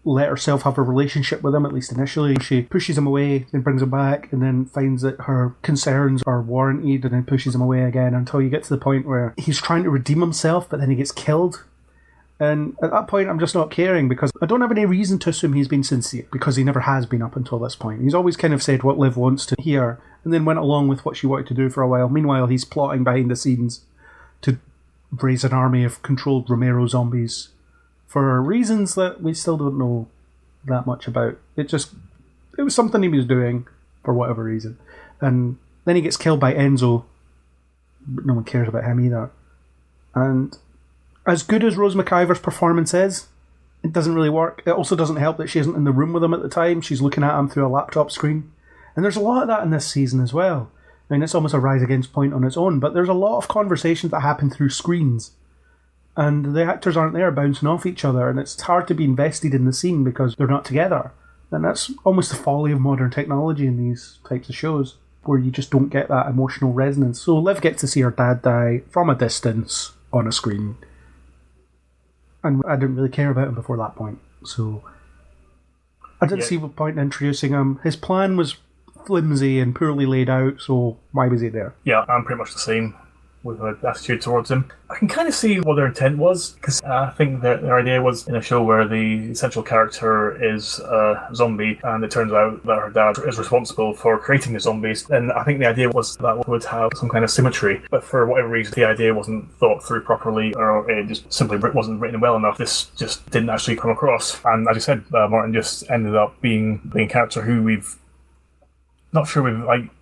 let herself have a relationship with him, at least initially. She pushes him away, then brings him back, and then finds that her concerns are warranted, and then pushes him away again, until you get to the point where he's trying to redeem himself, but then he gets killed. And at that point, I'm just not caring, because I don't have any reason to assume he's been sincere, because he never has been up until this point. He's always kind of said what Liv wants to hear, and then went along with what she wanted to do for a while. Meanwhile, he's plotting behind the scenes to raise an army of controlled Romero zombies for reasons that we still don't know that much about. It was something he was doing for whatever reason. And then he gets killed by Enzo, but no one cares about him either. And as good as Rose McIver's performance is, it doesn't really work. It also doesn't help that she isn't in the room with him at the time. She's looking at him through a laptop screen. And there's a lot of that in this season as well. I mean, it's almost a rise against point on its own, but there's a lot of conversations that happen through screens. And the actors aren't there bouncing off each other, and it's hard to be invested in the scene because they're not together. And that's almost the folly of modern technology in these types of shows, where you just don't get that emotional resonance. So Liv gets to see her dad die from a distance on a screen. And I didn't really care about him before that point. So I didn't see the point in introducing him. His plan was flimsy and poorly laid out, so why was he there? Yeah, I'm pretty much the same with my attitude towards him. I can kind of see what their intent was, because I think that their idea was in a show where the central character is a zombie, and it turns out that her dad is responsible for creating the zombies, then I think the idea was that would have some kind of symmetry. But for whatever reason, the idea wasn't thought through properly, or it just simply wasn't written well enough. This just didn't actually come across. And as you said, Martin just ended up being a character who we've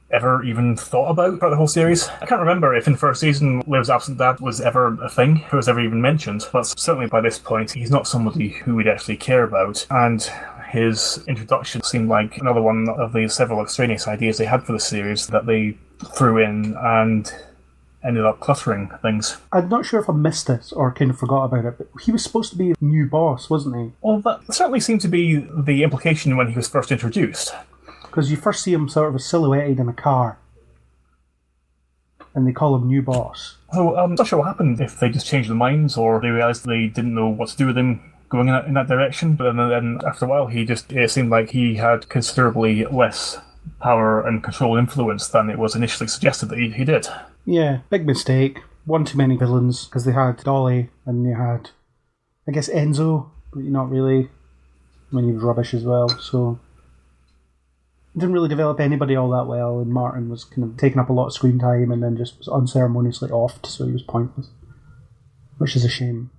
ever even thought about the whole series. I can't remember if in the first season Liv's absent dad was ever a thing, who was ever even mentioned, but certainly by this point he's not somebody who we'd actually care about, and his introduction seemed like another one of the several extraneous ideas they had for the series that they threw in and ended up cluttering things. I'm not sure if I missed this or kind of forgot about it, but he was supposed to be a new boss, wasn't he? Well, that certainly seemed to be the implication when he was first introduced. Because you first see him sort of silhouetted in a car, and they call him New Boss. So I'm not sure what happened, if they just changed their minds, or they realised they didn't know what to do with him going in that direction. But then after a while, it seemed like he had considerably less power and control and influence than it was initially suggested that he did. Yeah, big mistake. One too many villains, because they had Dolly, and they had, I guess, Enzo, but not really. I mean, he was rubbish as well, so didn't really develop anybody all that well, and Martin was kind of taking up a lot of screen time and then just was unceremoniously offed, so he was pointless. Which is a shame.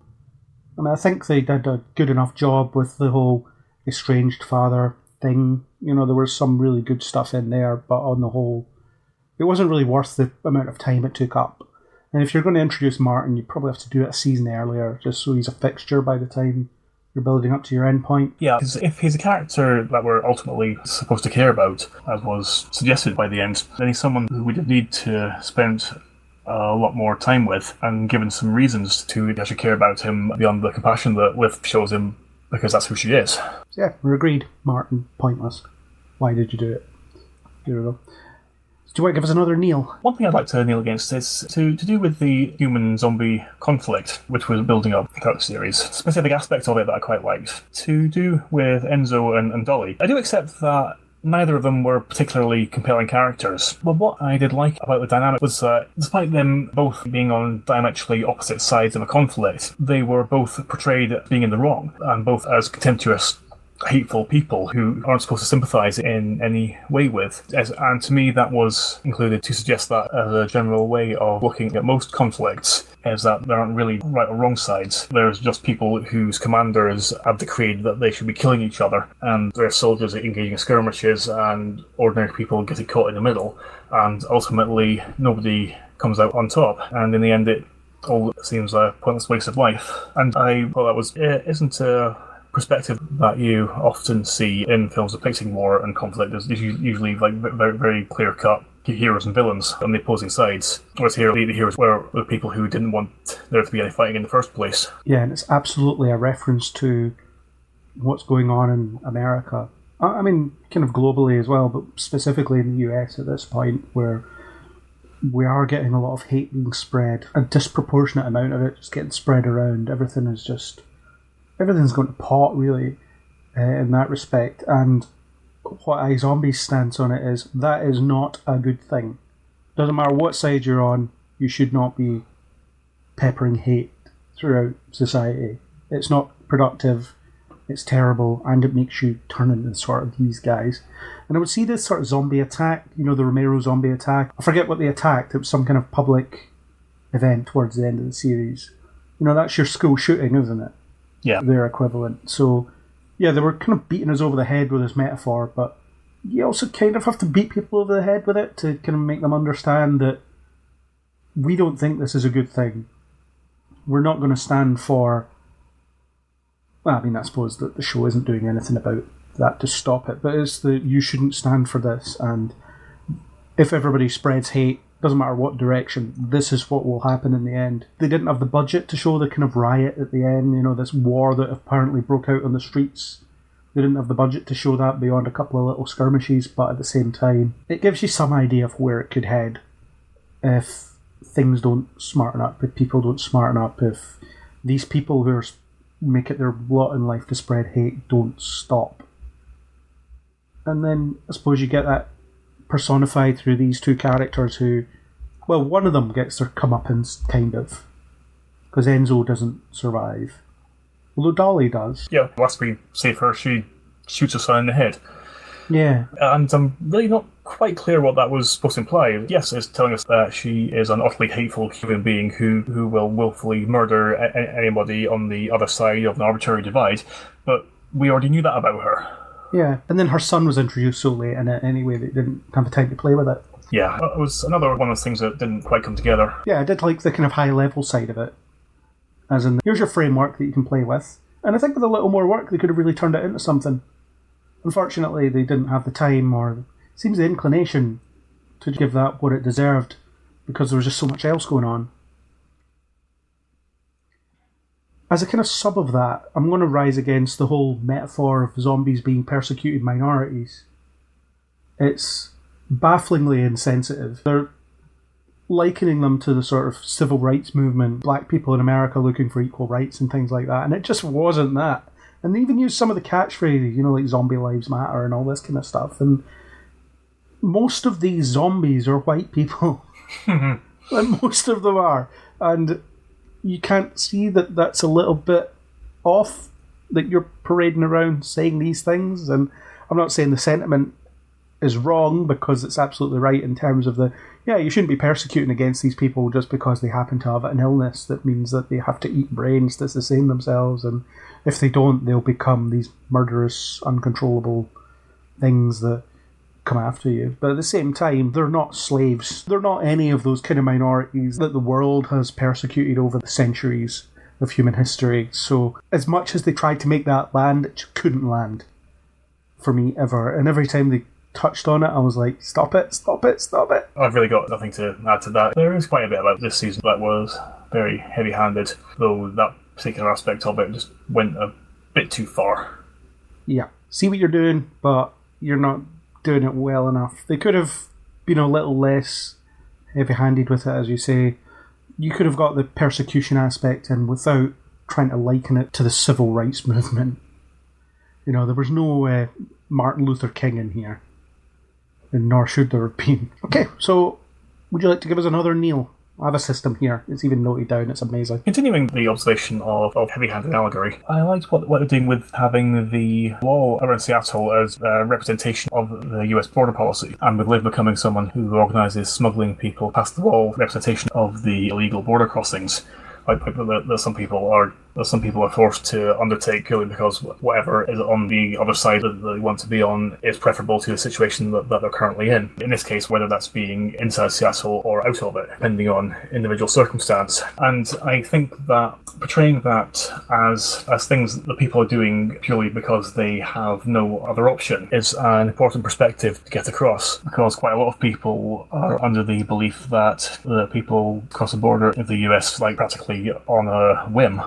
I mean, I think they did a good enough job with the whole estranged father thing. You know, there was some really good stuff in there, but on the whole, it wasn't really worth the amount of time it took up. And if you're going to introduce Martin, you probably have to do it a season earlier, just so he's a fixture by the time you're building up to your end point. Yeah, because if he's a character that we're ultimately supposed to care about, as was suggested by the end, then he's someone who we need to spend a lot more time with, and given some reasons to actually care about him beyond the compassion that Liv shows him, because that's who she is. Yeah, we're agreed. Martin, pointless. Why did you do it? There we go. Do you want to give us another Neil? One thing I'd like to kneel against is to do with the human-zombie conflict, which was building up throughout the series. A specific aspect of it that I quite liked. To do with Enzo and Dolly. I do accept that neither of them were particularly compelling characters. But what I did like about the dynamic was that, despite them both being on diametrically opposite sides of a conflict, they were both portrayed as being in the wrong, and both as contemptuous, hateful people who aren't supposed to sympathise in any way with. And to me, that was included to suggest that as a general way of looking at most conflicts, is that there aren't really right or wrong sides. There's just people whose commanders have decreed that they should be killing each other, and their soldiers are engaging in skirmishes, and ordinary people getting caught in the middle, and ultimately nobody comes out on top, and in the end it all seems a pointless waste of life. And I thought that isn't a perspective that you often see in films depicting war and conflict is usually like very, very clear cut heroes and villains on the opposing sides. Whereas here, the heroes were the people who didn't want there to be any fighting in the first place. Yeah, and it's absolutely a reference to what's going on in America. I mean, kind of globally as well, but specifically in the US at this point, where we are getting a lot of hate being spread, a disproportionate amount of it just getting spread around. Everything's going to pot, really, in that respect. And what iZombie's stance on it is, that is not a good thing. Doesn't matter what side you're on, you should not be peppering hate throughout society. It's not productive, it's terrible, and it makes you turn into sort of these guys. And I would see this sort of zombie attack, the Romero zombie attack. I forget what they attacked, it was some kind of public event towards the end of the series. That's your school shooting, isn't it? Yeah. Their equivalent. So, yeah, they were kind of beating us over the head with this metaphor, but you also kind of have to beat people over the head with it to kind of make them understand that we don't think this is a good thing. We're not going to stand for... Well, I mean, I suppose that the show isn't doing anything about that to stop it, but it's that you shouldn't stand for this, and if everybody spreads hate, doesn't matter what direction, this is what will happen in the end. They didn't have the budget to show the kind of riot at the end, this war that apparently broke out on the streets. They didn't have the budget to show that beyond a couple of little skirmishes, but at the same time, it gives you some idea of where it could head if things don't smarten up, if people don't smarten up, if these people who make it their lot in life to spread hate don't stop. And then I suppose you get that personified through these two characters who, well, one of them gets their comeuppance, kind of, because Enzo doesn't survive. Although Dolly does. Yeah, last we save her, she shoots her son in the head. Yeah. And I'm really not quite clear what that was supposed to imply. Yes, it's telling us that she is an utterly hateful human being who will willfully murder anybody on the other side of an arbitrary divide, but we already knew that about her. Yeah, and then her son was introduced so late in it anyway that they didn't have the time to play with it. Yeah, it was another one of those things that didn't quite come together. Yeah, I did like the kind of high-level side of it. As in, here's your framework that you can play with. And I think with a little more work, they could have really turned it into something. Unfortunately, they didn't have the time, or it seems the inclination to give that what it deserved, because there was just so much else going on. As a kind of sub of that, I'm going to rise against the whole metaphor of zombies being persecuted minorities. It's bafflingly insensitive. They're likening them to the sort of civil rights movement, black people in America looking for equal rights and things like that, and it just wasn't that. And they even used some of the catchphrases, like zombie lives matter and all this kind of stuff, and most of these zombies are white people. And most of them are. And you can't see that that's a little bit off, that you're parading around saying these things. And I'm not saying the sentiment is wrong, because it's absolutely right in terms of you shouldn't be persecuting against these people just because they happen to have an illness that means that they have to eat brains to sustain themselves, and if they don't, they'll become these murderous, uncontrollable things that come after you. But at the same time, they're not slaves. They're not any of those kind of minorities that the world has persecuted over the centuries of human history. So as much as they tried to make that land, it couldn't land for me ever. And every time they touched on it, I was like, stop it, stop it, stop it. I've really got nothing to add to that. There is quite a bit about this season that was very heavy-handed, though that particular aspect of it just went a bit too far. Yeah. See what you're doing, but you're not doing it well enough. They could have been a little less heavy-handed with it, as you say. You could have got the persecution aspect in without trying to liken it to the civil rights movement. There was no Martin Luther King in here, and nor should there have been. Okay, so would you like to give us another Neil? I have a system here. It's even noted down. It's amazing. Continuing the observation of heavy-handed allegory, I liked what they're doing with having the wall around Seattle as a representation of the US border policy, and with Liv becoming someone who organises smuggling people past the wall, representation of the illegal border crossings. Like that some people are that some people are forced to undertake purely because whatever is on the other side that they want to be on is preferable to the situation that they're currently in. In this case, whether that's being inside Seattle or out of it, depending on individual circumstance. And I think that portraying that as things that people are doing purely because they have no other option is an important perspective to get across, because quite a lot of people are under the belief that the people cross the border in the US like practically on a whim.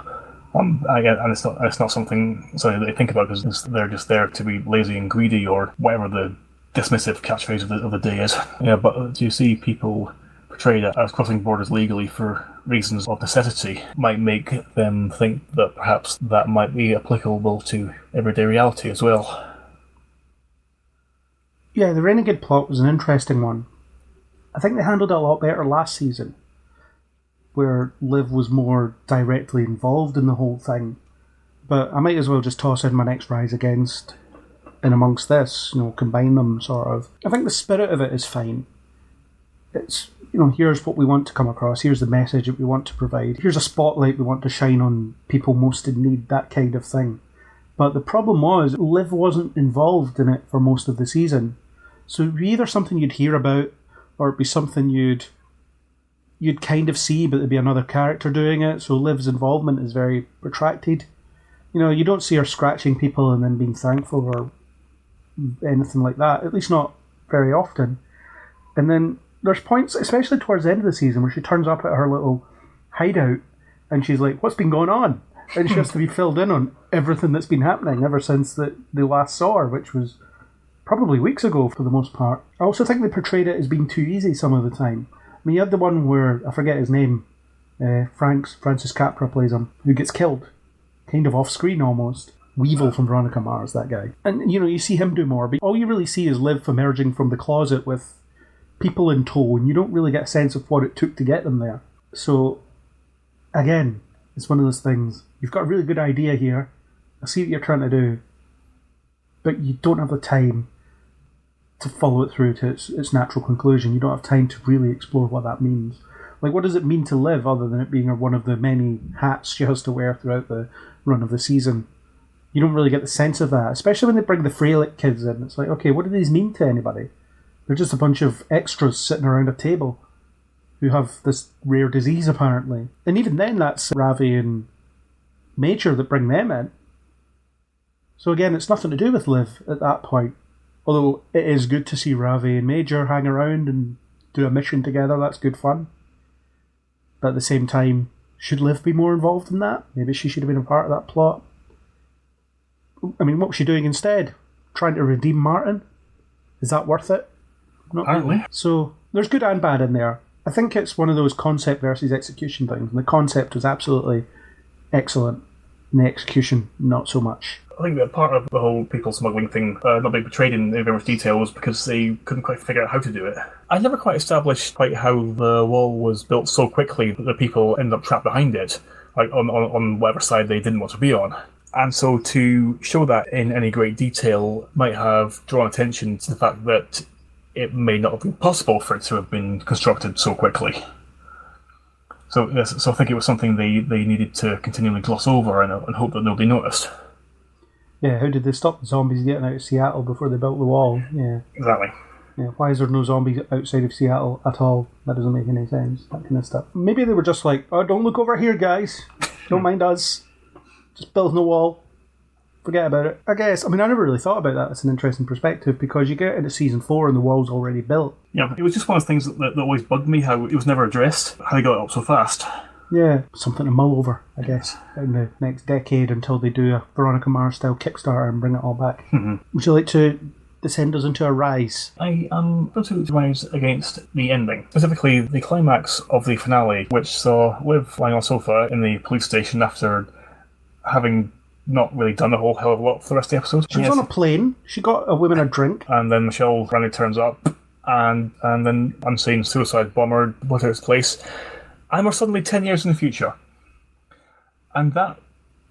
Again, and it's not something that they think about because they're just there to be lazy and greedy or whatever the dismissive catchphrase of the day is. Yeah, but to see people portrayed as crossing borders legally for reasons of necessity might make them think that perhaps that might be applicable to everyday reality as well. Yeah, the Renegade plot was an interesting one. I think they handled it a lot better last season, where Liv was more directly involved in the whole thing. But I might as well just toss in my next Rise Against in amongst this, combine them sort of. I think the spirit of it is fine. It's, here's what we want to come across, here's the message that we want to provide, here's a spotlight we want to shine on people most in need, that kind of thing. But the problem was, Liv wasn't involved in it for most of the season. So it'd be either something you'd hear about, or it'd be something you'd kind of see, but there'd be another character doing it, so Liv's involvement is very protracted. You don't see her scratching people and then being thankful or anything like that, at least not very often. And then there's points, especially towards the end of the season, where she turns up at her little hideout and she's like, what's been going on? And she has to be filled in on everything that's been happening ever since they last saw her, which was probably weeks ago for the most part. I also think they portrayed it as being too easy some of the time. I mean, you had the one where, I forget his name, Francis Capra plays him, who gets killed, kind of off-screen almost. Weevil from Veronica Mars, that guy. And, you see him do more, but all you really see is Liv emerging from the closet with people in tow, and you don't really get a sense of what it took to get them there. So, again, it's one of those things. You've got a really good idea here. I see what you're trying to do, but you don't have the time to follow it through to its natural conclusion. You don't have time to really explore what that means. Like, what does it mean to Liv, other than it being one of the many hats she has to wear throughout the run of the season? You don't really get the sense of that, especially when they bring the Frelick kids in. It's like, okay, what do these mean to anybody? They're just a bunch of extras sitting around a table who have this rare disease, apparently. And even then, that's Ravi and Major that bring them in. So again, it's nothing to do with Liv at that point. Although it is good to see Ravi and Major hang around and do a mission together. That's good fun. But at the same time, should Liv be more involved in that? Maybe she should have been a part of that plot. I mean, what was she doing instead? Trying to redeem Martin? Is that worth it? Not really. So, there's good and bad in there. I think it's one of those concept versus execution things. And the concept was absolutely excellent. And the execution, not so much. I think that part of the whole people smuggling thing not being portrayed in very much detail was because they couldn't quite figure out how to do it. I never quite established quite how the wall was built so quickly that the people ended up trapped behind it, like on whatever side they didn't want to be on. And so to show that in any great detail might have drawn attention to the fact that it may not have been possible for it to have been constructed so quickly. So I think it was something they needed to continually gloss over and hope that nobody noticed. Yeah, how did they stop the zombies getting out of Seattle before they built the wall? Yeah, exactly. Yeah, why is there no zombies outside of Seattle at all? That doesn't make any sense, that kind of stuff. Maybe they were just like, oh, don't look over here, guys. Don't mind us. Just building a wall. Forget about it. I guess, I never really thought about that as an interesting perspective, because you get into season 4 and the wall's already built. Yeah, it was just one of the things that always bugged me, how it was never addressed, how they got it up so fast. Yeah, something to mull over, I guess, in the next decade until they do a Veronica Mars-style Kickstarter and bring it all back. Mm-hmm. Would you like to descend us into a rise? I am going to rise against the ending, specifically the climax of the finale, which saw Liv lying on a sofa in the police station after having not really done a whole hell of a lot for the rest of the episode. She was on a plane, she got a woman a drink. And then Michelle randomly turns up, and then unseen suicide bomber blows out its place. And we're suddenly 10 years in the future. And that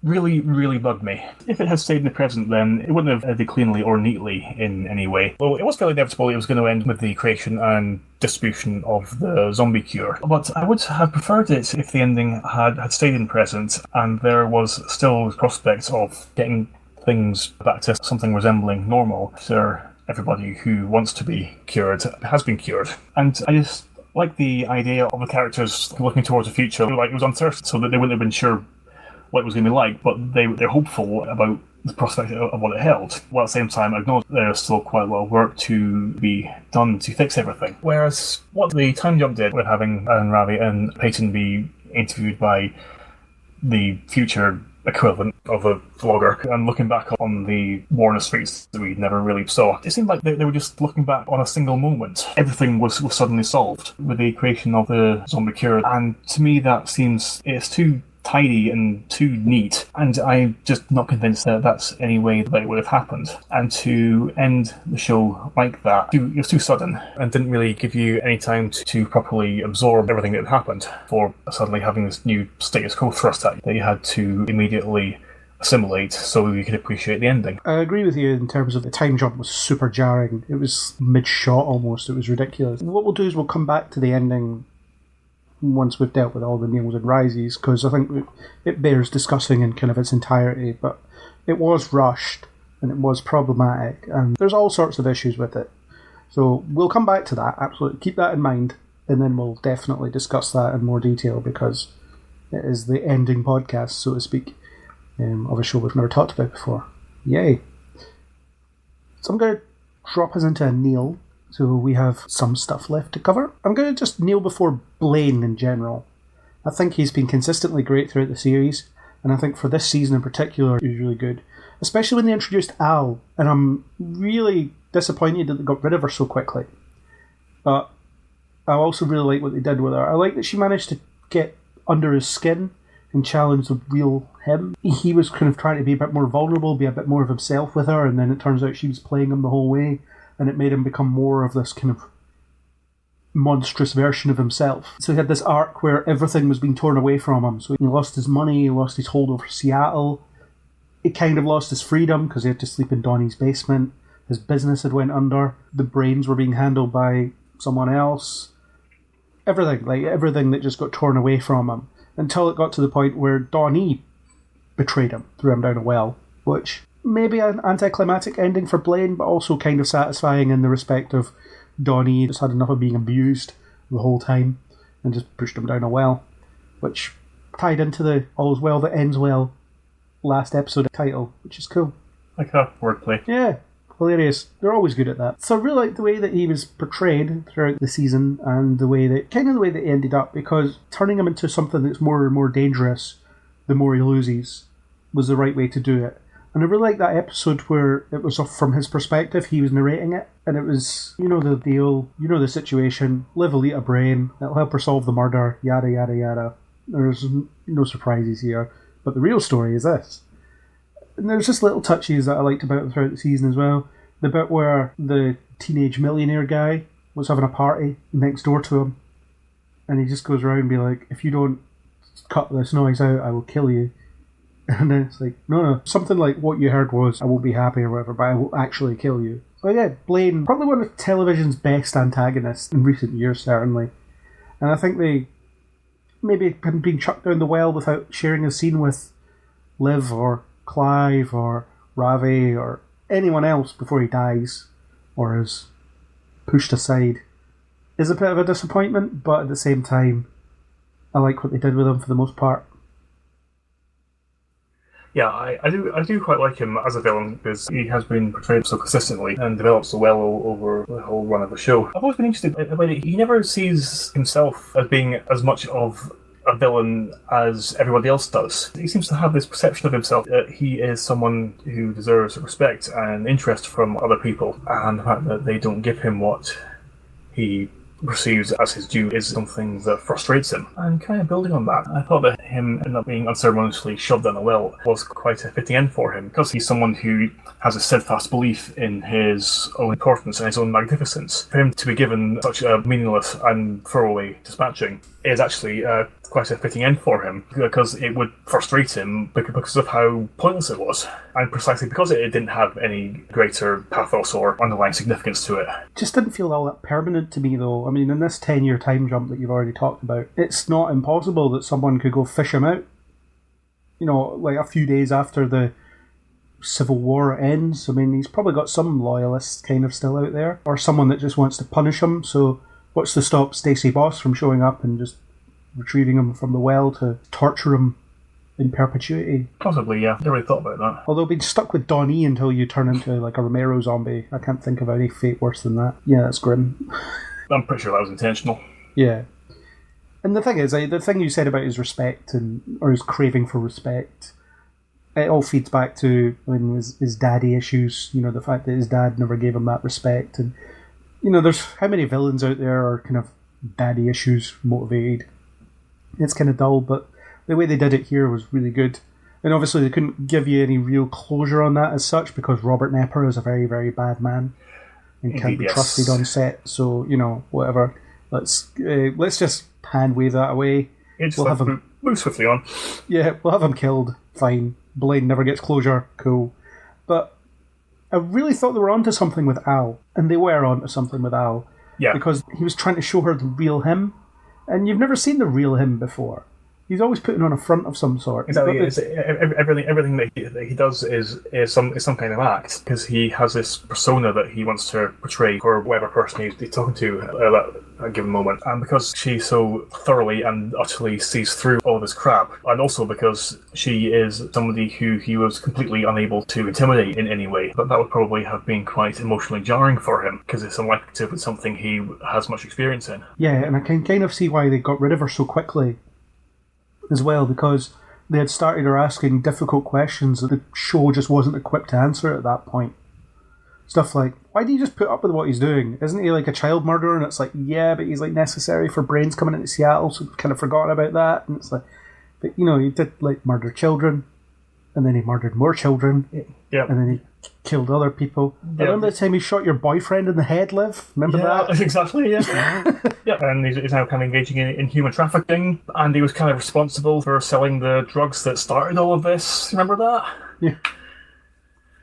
really, really bugged me. If it had stayed in the present, then it wouldn't have ended cleanly or neatly in any way. Well, it was fairly inevitable it was going to end with the creation and distribution of the zombie cure. But I would have preferred it if the ending had stayed in present and there was still prospects of getting things back to something resembling normal after everybody who wants to be cured has been cured. And I just like the idea of the characters looking towards the future, like it was uncertain, so that they wouldn't have been sure what it was going to be like, but they're hopeful about the prospect of what it held, while at the same time acknowledge there's still quite a lot of work to be done to fix everything. Whereas what the time jump did with having Ravi and Peyton be interviewed by the future equivalent of a vlogger and looking back on the war in the streets that we never really saw, it seemed like they were just looking back on a single moment. Everything was suddenly solved with the creation of the zombie cure, and to me that seems it's too tidy and too neat, and I'm just not convinced that that's any way that it would have happened. And to end the show like that, it was too sudden and didn't really give you any time to properly absorb everything that had happened, for suddenly having this new status quo thrust at you that you had to immediately assimilate so you could appreciate the ending. I agree with you in terms of the time jump was super jarring. It was mid-shot almost. It was ridiculous. What we'll do is we'll come back to the ending once we've dealt with all the Neils and Rises, because I think it bears discussing in kind of its entirety, but it was rushed and it was problematic and there's all sorts of issues with it. So we'll come back to that, absolutely. Keep that in mind, and then we'll definitely discuss that in more detail, because it is the ending podcast, so to speak, of a show we've never talked about before. Yay. So I'm going to drop us into a Neil. So we have some stuff left to cover. I'm going to just kneel before Blaine in general. I think he's been consistently great throughout the series, and I think for this season in particular, he was really good. Especially when they introduced Al, and I'm really disappointed that they got rid of her so quickly. But I also really like what they did with her. I like that she managed to get under his skin and challenge the real him. He was kind of trying to be a bit more vulnerable, be a bit more of himself with her, and then it turns out she was playing him the whole way. And it made him become more of this kind of monstrous version of himself. So he had this arc where everything was being torn away from him. So he lost his money, he lost his hold over Seattle. He kind of lost his freedom because he had to sleep in Donnie's basement. His business had went under. The brains were being handled by someone else. Everything that just got torn away from him. Until it got to the point where Donnie betrayed him, threw him down a well, which maybe an anticlimactic ending for Blaine, but also kind of satisfying in the respect of Donnie just had enough of being abused the whole time and just pushed him down a well, which tied into the All's Well That Ends Well last episode title, which is cool. Like a wordplay. Yeah, hilarious. They're always good at that. So I really like the way that he was portrayed throughout the season and the way that he ended up, because turning him into something that's more and more dangerous the more he loses was the right way to do it. And I really like that episode where it was from his perspective, he was narrating it, and it was, you know the deal, you know the situation, Liv will eat a brain, it'll help her solve the murder, yada yada yada. There's no surprises here, but the real story is this. And there's just little touches that I liked about it throughout the season as well. The bit where the teenage millionaire guy was having a party next door to him, and he just goes around and be like, if you don't cut this noise out, I will kill you. And then it's like, no, something like what you heard was, I won't be happy or whatever, but I will actually kill you. But yeah, Blaine, probably one of television's best antagonists in recent years, certainly. And I think they, maybe him being chucked down the well without sharing a scene with Liv or Clive or Ravi or anyone else before he dies or is pushed aside is a bit of a disappointment, but at the same time, I like what they did with him for the most part. Yeah, I do quite like him as a villain because he has been portrayed so consistently and developed so well over the whole run of the show. I've always been interested in the way that he never sees himself as being as much of a villain as everybody else does. He seems to have this perception of himself that he is someone who deserves respect and interest from other people, and the fact that they don't give him what he perceives as his due is something that frustrates him. And kind of building on that, I thought that him not being unceremoniously shoved down a well was quite a fitting end for him, because he's someone who has a steadfast belief in his own importance and his own magnificence. For him to be given such a meaningless and throwaway dispatching is actually quite a fitting end for him, because it would frustrate him because of how pointless it was, and precisely because it didn't have any greater pathos or underlying significance to it. Just didn't feel all that permanent to me, though. I mean, in this 10-year time jump that you've already talked about, it's not impossible that someone could go fish him out, you know, like a few days after the Civil War ends. I mean, he's probably got some loyalists kind of still out there, or someone that just wants to punish him, so what's to stop Stacey Boss from showing up and just retrieving him from the well to torture him in perpetuity? Possibly, yeah. Never really thought about that. Although being stuck with Donnie until you turn into like a Romero zombie, I can't think of any fate worse than that. Yeah, that's grim. I'm pretty sure that was intentional. Yeah. And the thing is, the thing you said about his respect, or his craving for respect, it all feeds back to his daddy issues, you know, the fact that his dad never gave him that respect. And, you know, there's how many villains out there are kind of daddy issues motivated. It's kind of dull, but the way they did it here was really good. And obviously they couldn't give you any real closure on that as such, because Robert Nepper is a very, very bad man and can't be trusted on set. So, you know, whatever. Let's just hand wave that away. We'll have him move swiftly on. Yeah, we'll have him killed. Fine. Blaine never gets closure. Cool. But I really thought they were onto something with Al, and they were onto something with Al. Yeah. Because he was trying to show her the real him, and you've never seen the real him before. He's always putting on a front of some sort. Exactly. Everything that he does is some kind of act, because he has this persona that he wants to portray for whatever person he's talking to at a given moment. And because she so thoroughly and utterly sees through all of his crap, and also because she is somebody who he was completely unable to intimidate in any way, but that would probably have been quite emotionally jarring for him, because it's unlikely to be something he has much experience in. Yeah, and I can kind of see why they got rid of her so quickly as well, because they had started her asking difficult questions that the show just wasn't equipped to answer at that point. Stuff like, why do you just put up with what he's doing? Isn't he like a child murderer? And it's like, yeah, but he's like necessary for brains coming into Seattle, so we've kind of forgotten about that. And it's like, but you know, he did like murder children, and then he murdered more children, yeah, and then he killed other people. Yeah. Remember the time he shot your boyfriend in the head, Liv? Remember that? Exactly, yeah. Yeah, and he's now kind of engaging in human trafficking, and he was kind of responsible for selling the drugs that started all of this. Remember that? Yeah.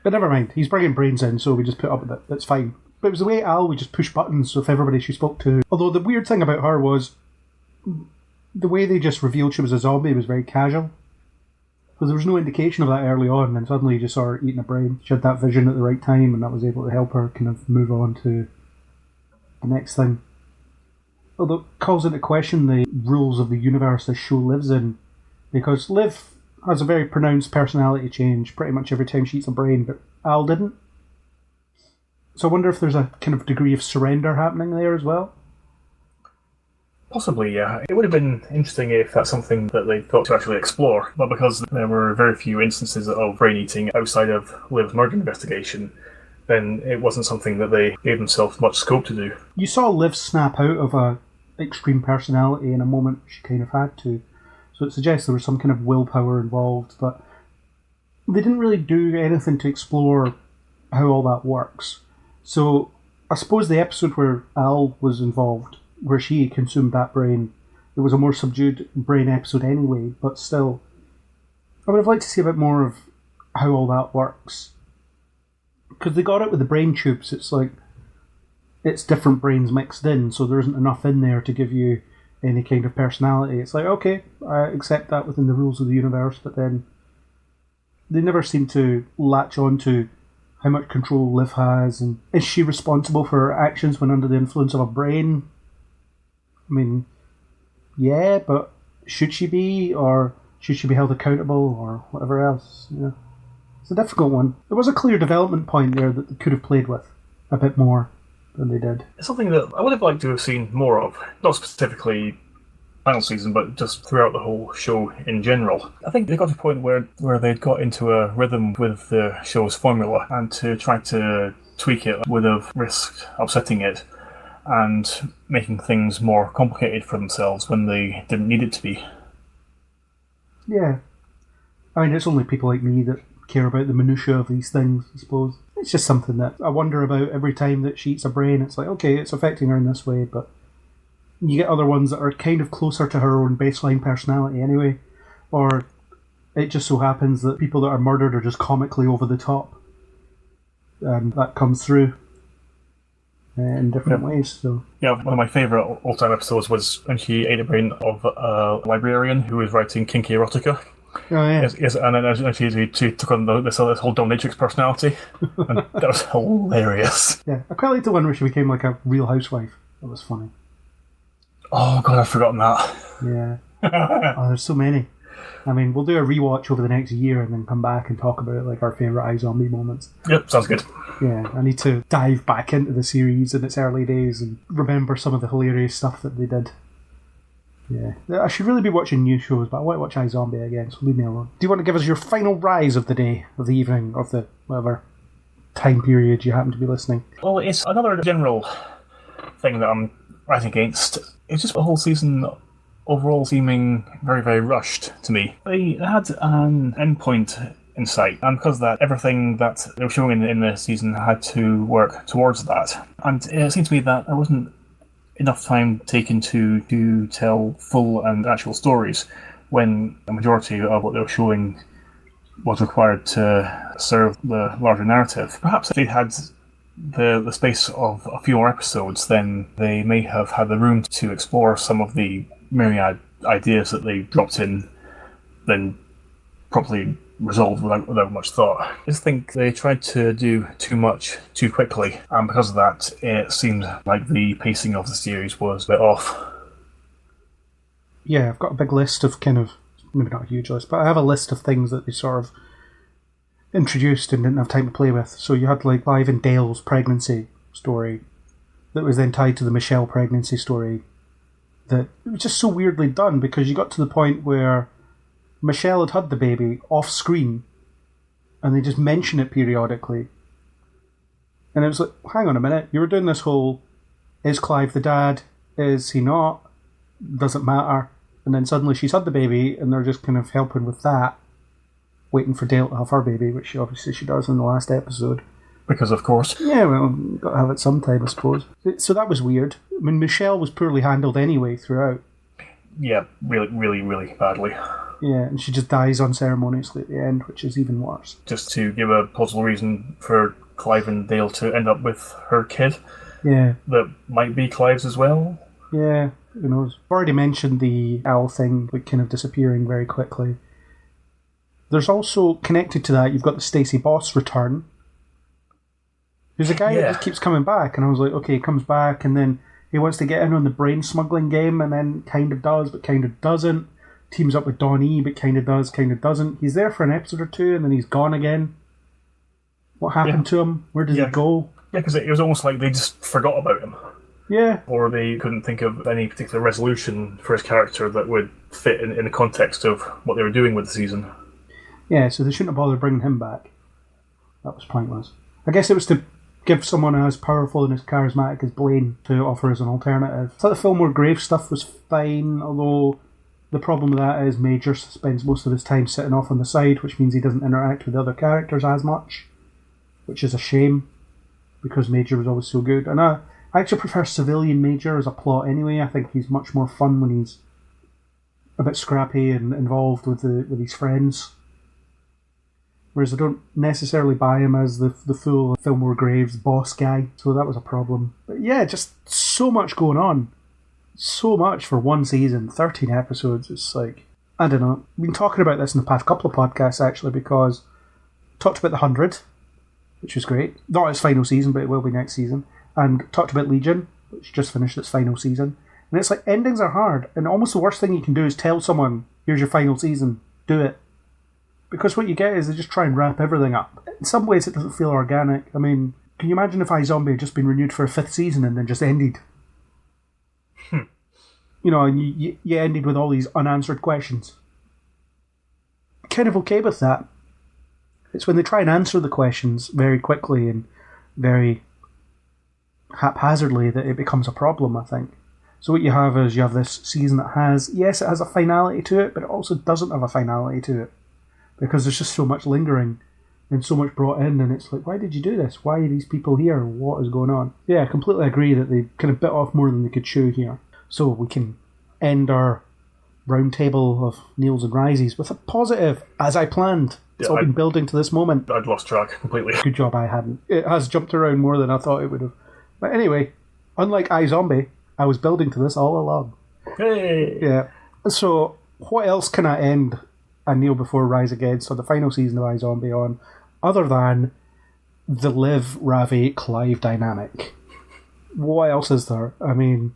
But never mind, he's bringing brains in, so we just put up with it. That's fine. But it was the way Al would just push buttons with everybody she spoke to. Although the weird thing about her was the way they just revealed she was a zombie was very casual. Because there was no indication of that early on, and suddenly you just saw her eating a brain. She had that vision at the right time, and that was able to help her kind of move on to the next thing. Although it calls into question the rules of the universe this show lives in, because Liv has a very pronounced personality change pretty much every time she eats a brain, but Al didn't. So I wonder if there's a kind of degree of surrender happening there as well. Possibly, yeah. It would have been interesting if that's something that they thought to actually explore, but because there were very few instances of brain eating outside of Liv's murder investigation, then it wasn't something that they gave themselves much scope to do. You saw Liv snap out of a extreme personality in a moment she kind of had to, so it suggests there was some kind of willpower involved, but they didn't really do anything to explore how all that works. So I suppose the episode where Al was involved, where she consumed that brain, it was a more subdued brain episode anyway, but still, I would have liked to see a bit more of how all that works. Because they got it with the brain tubes, it's like, it's different brains mixed in, so there isn't enough in there to give you any kind of personality. It's like, okay, I accept that within the rules of the universe, but then they never seem to latch on to how much control Liv has, and is she responsible for her actions when under the influence of a brain? I mean, yeah, but should she be, or should she be held accountable, or whatever else? Yeah. It's a difficult one. There was a clear development point there that they could have played with a bit more than they did. It's something that I would have liked to have seen more of, not specifically final season, but just throughout the whole show in general. I think they got to a point where they'd got into a rhythm with the show's formula, and to try to tweak it would have risked upsetting it and making things more complicated for themselves when they didn't need it to be. Yeah. I mean, it's only people like me that care about the minutiae of these things, I suppose. It's just something that I wonder about every time that she eats a brain. It's like, okay, it's affecting her in this way, but You get other ones that are kind of closer to her own baseline personality anyway, or it just so happens that people that are murdered are just comically over the top, and that comes through in different ways. So Yeah, one of my favourite all-time episodes was when she ate the brain of a librarian who was writing kinky erotica. oh yeah, Yes, and then she took on this whole dominatrix personality, and that was hilarious. yeah. I quite like the one where she became like a real housewife. That was funny. Oh god, I've forgotten that. Yeah. Oh, there's so many. I mean, we'll do a rewatch over the next year and then come back and talk about like our favourite iZombie moments. Yep, sounds good. Yeah, I need to dive back into the series in its early days and remember some of the hilarious stuff that they did. Yeah. I should really be watching new shows, but I want to watch iZombie again, so leave me alone. Do you want to give us your final rise of the day, of the evening, of the whatever time period you happen to be listening? Well, it's another general thing that I'm rising against. It's just the whole season overall seeming very, very rushed to me. They had an endpoint in sight, and because of that, everything that they were showing in the season had to work towards that. And it seemed to me that there wasn't enough time taken to tell full and actual stories when the majority of what they were showing was required to serve the larger narrative. Perhaps if they had the space of a few more episodes, then they may have had the room to explore some of the myriad ideas that they dropped in, then properly resolved without much thought. I just think they tried to do too much too quickly, and because of that, it seemed like the pacing of the series was a bit off. Yeah, I've got a big list of kind of, maybe not a huge list, but I have a list of things that they sort of introduced and didn't have time to play with. So you had like Clive and Dale's pregnancy story that was then tied to the Michelle pregnancy story. That it was just so weirdly done, because you got to the point where Michelle had the baby off screen and they just mention it periodically. And it was like, hang on a minute, you were doing this whole, is Clive the dad? Is he not? Doesn't matter. And then suddenly she's had the baby and they're just kind of helping with that, waiting for Dale to have her baby, which obviously she does in the last episode. Because of course. Yeah, well, you've got to have it sometime, I suppose. So that was weird. I mean, Michelle was poorly handled anyway throughout. Yeah, really, really, really badly. Yeah, and she just dies unceremoniously at the end, which is even worse. Just to give a possible reason for Clive and Dale to end up with her kid. Yeah. That might be Clive's as well. Yeah, who knows. I've already mentioned the owl thing, like, kind of disappearing very quickly. There's also, connected to that, you've got the Stacey Boss return. There's a guy that just keeps coming back, and I was like, okay, he comes back, and then he wants to get in on the brain smuggling game, and then kind of does, but kind of doesn't. Teams up with Don E, but kind of does, kind of doesn't. He's there for an episode or two, and then he's gone again. What happened to him? Where did he go? Yeah, because it was almost like they just forgot about him. Yeah. Or they couldn't think of any particular resolution for his character that would fit in the context of what they were doing with the season. Yeah, so they shouldn't have bothered bringing him back. That was pointless. I guess it was to give someone as powerful and as charismatic as Blaine to offer as an alternative. I thought the Fillmore Graves stuff was fine, although the problem with that is Major spends most of his time sitting off on the side, which means he doesn't interact with the other characters as much, which is a shame, because Major was always so good. And I actually prefer Civilian Major as a plot anyway. I think he's much more fun when he's a bit scrappy and involved with his friends. Whereas I don't necessarily buy him as the full Fillmore Graves boss guy, so that was a problem. But yeah, just so much going on. So much for one season, 13 episodes. It's like, I don't know. We've been talking about this in the past couple of podcasts, actually, because talked about the 100, which was great. Not its final season, but it will be next season. And talked about Legion, which just finished its final season. And it's like, endings are hard, and almost the worst thing you can do is tell someone, here's your final season, do it. Because what you get is they just try and wrap everything up. In some ways it doesn't feel organic. I mean, can you imagine if iZombie had just been renewed for a 5th season and then just ended? You know, and you ended with all these unanswered questions. Kind of okay with that. It's when they try and answer the questions very quickly and very haphazardly that it becomes a problem, I think. So what you have is you have this season that has, yes, it has a finality to it, but it also doesn't have a finality to it. Because there's just so much lingering and so much brought in, and it's like, why did you do this? Why are these people here? What is going on? Yeah, I completely agree that they kind of bit off more than they could chew here. So we can end our round table of Neils and Rises with a positive, as I planned. It's all been building to this moment. I'd lost track completely. Good job I hadn't. It has jumped around more than I thought it would have. But anyway, unlike iZombie, I was building to this all along. Hey! Yeah. So, what else can I end a Kneel Before Rise Against, or the final season of iZombie on, other than the Liv, Ravi, Clive dynamic? What else is there? I mean,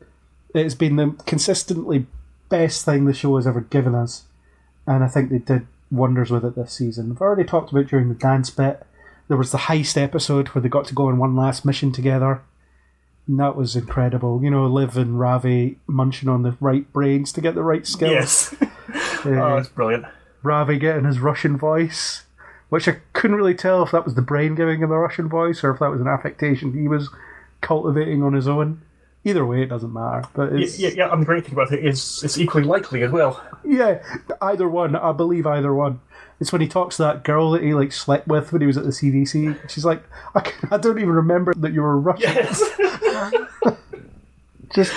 it's been the consistently best thing the show has ever given us, and I think they did wonders with it this season. I've already talked about during the dance bit. There was the heist episode where they got to go on one last mission together. And that was incredible. You know, Liv and Ravi munching on the right brains to get the right skills. Yes. Oh, that's brilliant. Ravi getting his Russian voice, which I couldn't really tell if that was the brain giving him a Russian voice or if that was an affectation he was cultivating on his own. Either way, it doesn't matter. But it's, yeah, and the great thing about it is it's equally likely as well. Yeah, either one. I believe either one. It's when he talks to that girl that he slept with when he was at the CDC. She's like, I don't even remember that you were Russian. Yes. Just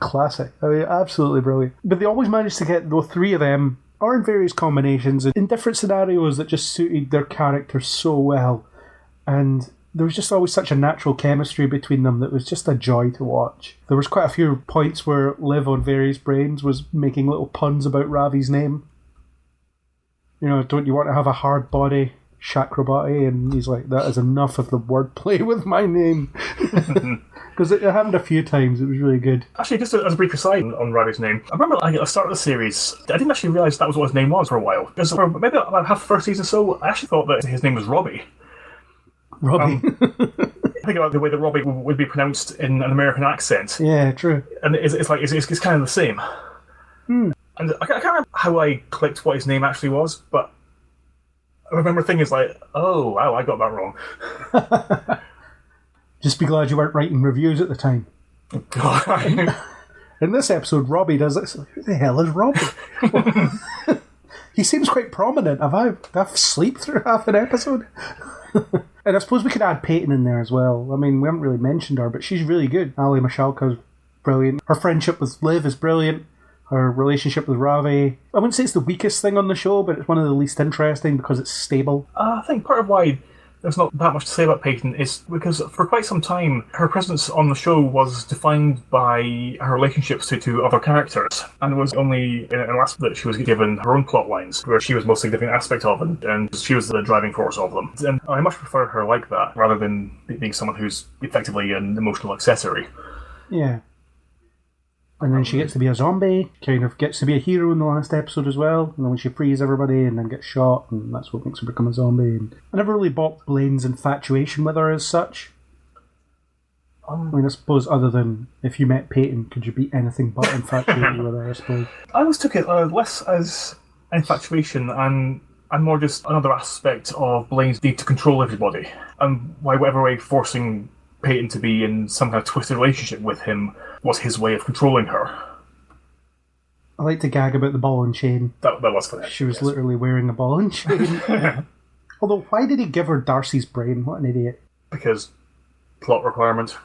classic. I mean, absolutely brilliant. But they always managed to get the three of them, or in various combinations, in different scenarios that just suited their characters so well. And there was just always such a natural chemistry between them that was just a joy to watch. There was quite a few points where Liv on various brains was making little puns about Ravi's name. You know, don't you want to have a hard body, Chakrabarti? And he's like, that is enough of the wordplay with my name. Because it happened a few times. It was really good. Actually, just as a brief aside on Ravi's name, I remember at the start of the series, I didn't actually realise that was what his name was for a while. Because for maybe about half the first season or so, I actually thought that his name was Robbie. Robbie. Think about the way that Robbie would be pronounced in an American accent. Yeah, true. And it's kind of the same. And I can't remember how I clicked what his name actually was, but I remember thinking oh, wow, I got that wrong. Just be glad you weren't writing reviews at the time. God. In this episode, Robbie does this. Who the hell is Robbie? He seems quite prominent. Have I sleep through half an episode? And I suppose we could add Peyton in there as well. I mean, we haven't really mentioned her, but she's really good. Ali Mashalka's brilliant. Her friendship with Liv is brilliant. Her relationship with Ravi, I wouldn't say it's the weakest thing on the show, but it's one of the least interesting because it's stable. I think part of why there's not that much to say about Peyton is because for quite some time her presence on the show was defined by her relationships to other characters, and it was only in the last that she was given her own plot lines where she was the most significant aspect of them, and she was the driving force of them. And I much prefer her like that rather than being someone who's effectively an emotional accessory. Yeah. And then she gets to be a zombie, kind of gets to be a hero in the last episode as well, and then when she frees everybody and then gets shot, and that's what makes her become a zombie. And I never really bought Blaine's infatuation with her as such. I mean, I suppose other than if you met Peyton, could you be anything but infatuated with her, I suppose. I always took it less as infatuation and more just another aspect of Blaine's need to control everybody, and why whatever way forcing Peyton to be in some kind of twisted relationship with him was his way of controlling her. I like to gag about the ball and chain. That was funny. She was literally wearing a ball and chain. Although, why did he give her Darcy's brain? What an idiot. Because plot requirement.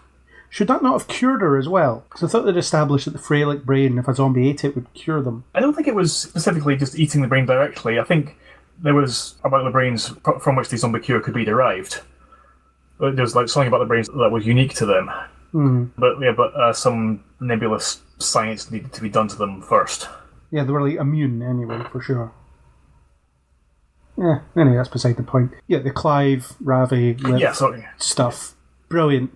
Should that not have cured her as well? Because I thought they'd established that the Frelick brain, if a zombie ate it, would cure them. I don't think it was specifically just eating the brain directly. I think there was about the brains from which the zombie cure could be derived. There's something about the brains that was unique to them. But some nebulous science needed to be done to them first. Yeah, they were immune anyway, for sure. Yeah, anyway, that's beside the point. Yeah, the Clive, Ravi, Liv stuff. Brilliant.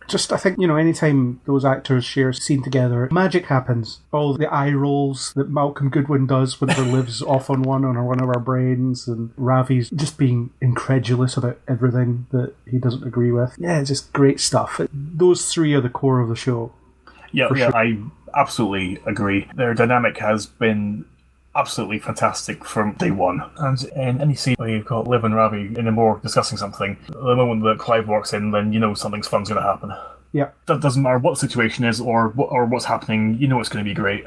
Just, I think, anytime those actors share a scene together, magic happens. All the eye rolls that Malcolm Goodwin does whenever Liv's off on one of our brains, and Ravi's just being incredulous about everything that he doesn't agree with. Yeah, it's just great stuff. Those three are the core of the show. Yeah, sure. I absolutely agree. Their dynamic has been absolutely fantastic from day one. And in any scene where you've got Liv and Ravi in a more discussing something, the moment that Clive walks in, then something's fun's going to happen. Yeah. That doesn't matter what the situation is or what's happening, it's going to be great.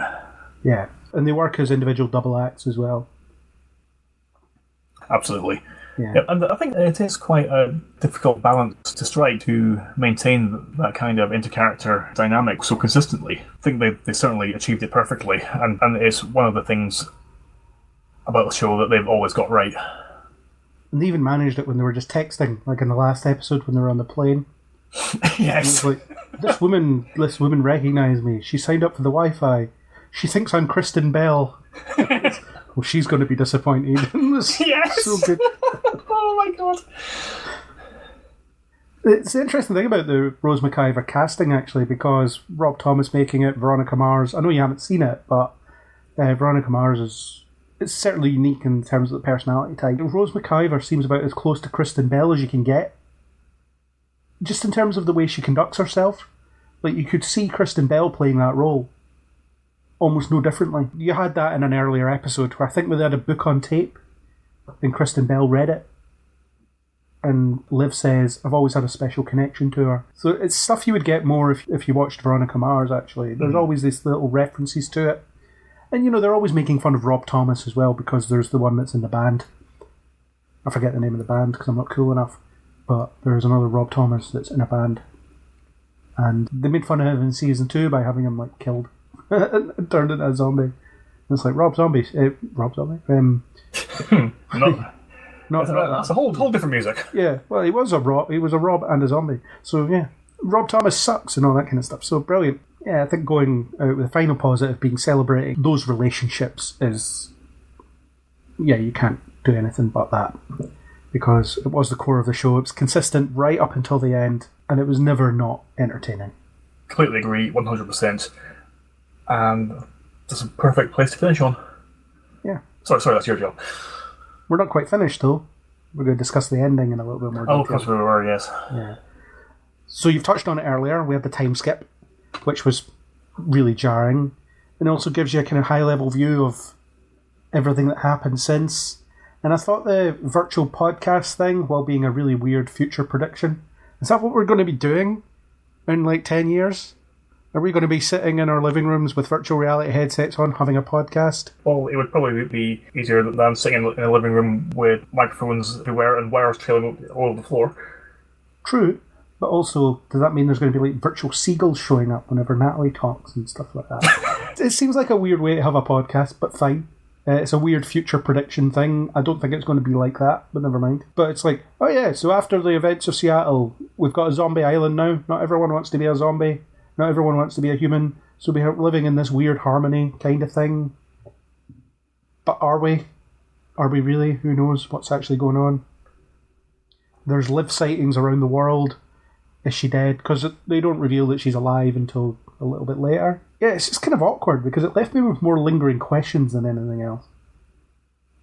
Yeah, and they work as individual double acts as well. Absolutely. Yeah. Yeah, and I think it is quite a difficult balance to strike to maintain that kind of inter-character dynamic so consistently. I think they certainly achieved it perfectly, and it's one of the things about the show that they've always got right. And they even managed it when they were just texting, like in the last episode when they were on the plane. Yes. Like, this woman recognised me. She signed up for the Wi-Fi. She thinks I'm Kristen Bell. Well, she's going to be disappointed. It was Yes! so good. Oh my god. It's the interesting thing about the Rose McIver casting, actually, because Rob Thomas making it, Veronica Mars. I know you haven't seen it, but Veronica Mars it's certainly unique in terms of the personality type. Rose McIver seems about as close to Kristen Bell as you can get. Just in terms of the way she conducts herself. Like, you could see Kristen Bell playing that role almost no differently. You had that in an earlier episode where I think they had a book on tape and Kristen Bell read it. And Liv says, I've always had a special connection to her. So it's stuff you would get more if you watched Veronica Mars, actually. There's always these little references to it. And, you know, they're always making fun of Rob Thomas as well, because there's the one that's in the band. I forget the name of the band because I'm not cool enough. But there's another Rob Thomas that's in a band. And they made fun of him in season 2 by having him, like, killed. And turned into a zombie. And it's like, Rob Zombie. Rob Zombie? That's a whole different music. Yeah, well, he was a Rob and a zombie. So, yeah. Rob Thomas sucks and all that kind of stuff. So, brilliant. Yeah, I think going out with the final positive being celebrating those relationships is... Yeah, you can't do anything but that. Because it was the core of the show. It was consistent right up until the end. And it was never not entertaining. Completely agree, 100%. And that's a perfect place to finish on. Yeah. Sorry, that's your job. We're not quite finished, though. We're going to discuss the ending in a little bit more detail. Oh, of course we were, yes. Yeah. So you've touched on it earlier. We had the time skip, which was really jarring. And also gives you a kind of high-level view of everything that happened since. And I thought the virtual podcast thing, while being a really weird future prediction, is that what we're going to be doing in like 10 years? Are we going to be sitting in our living rooms with virtual reality headsets on, having a podcast? Well, it would probably be easier than sitting in a living room with microphones everywhere and wires trailing all over the floor. True, but also, does that mean there's going to be like virtual seagulls showing up whenever Natalie talks and stuff like that? It seems like a weird way to have a podcast, but fine. It's a weird future prediction thing. I don't think it's going to be like that, but never mind. But it's like, oh yeah, so after the events of Seattle, we've got a zombie island now. Not everyone wants to be a zombie. Not everyone wants to be a human. So we're living in this weird harmony kind of thing. But are we? Are we really? Who knows what's actually going on? There's Liv sightings around the world. Is she dead? Because they don't reveal that she's alive until a little bit later. Yeah, it's just kind of awkward because it left me with more lingering questions than anything else.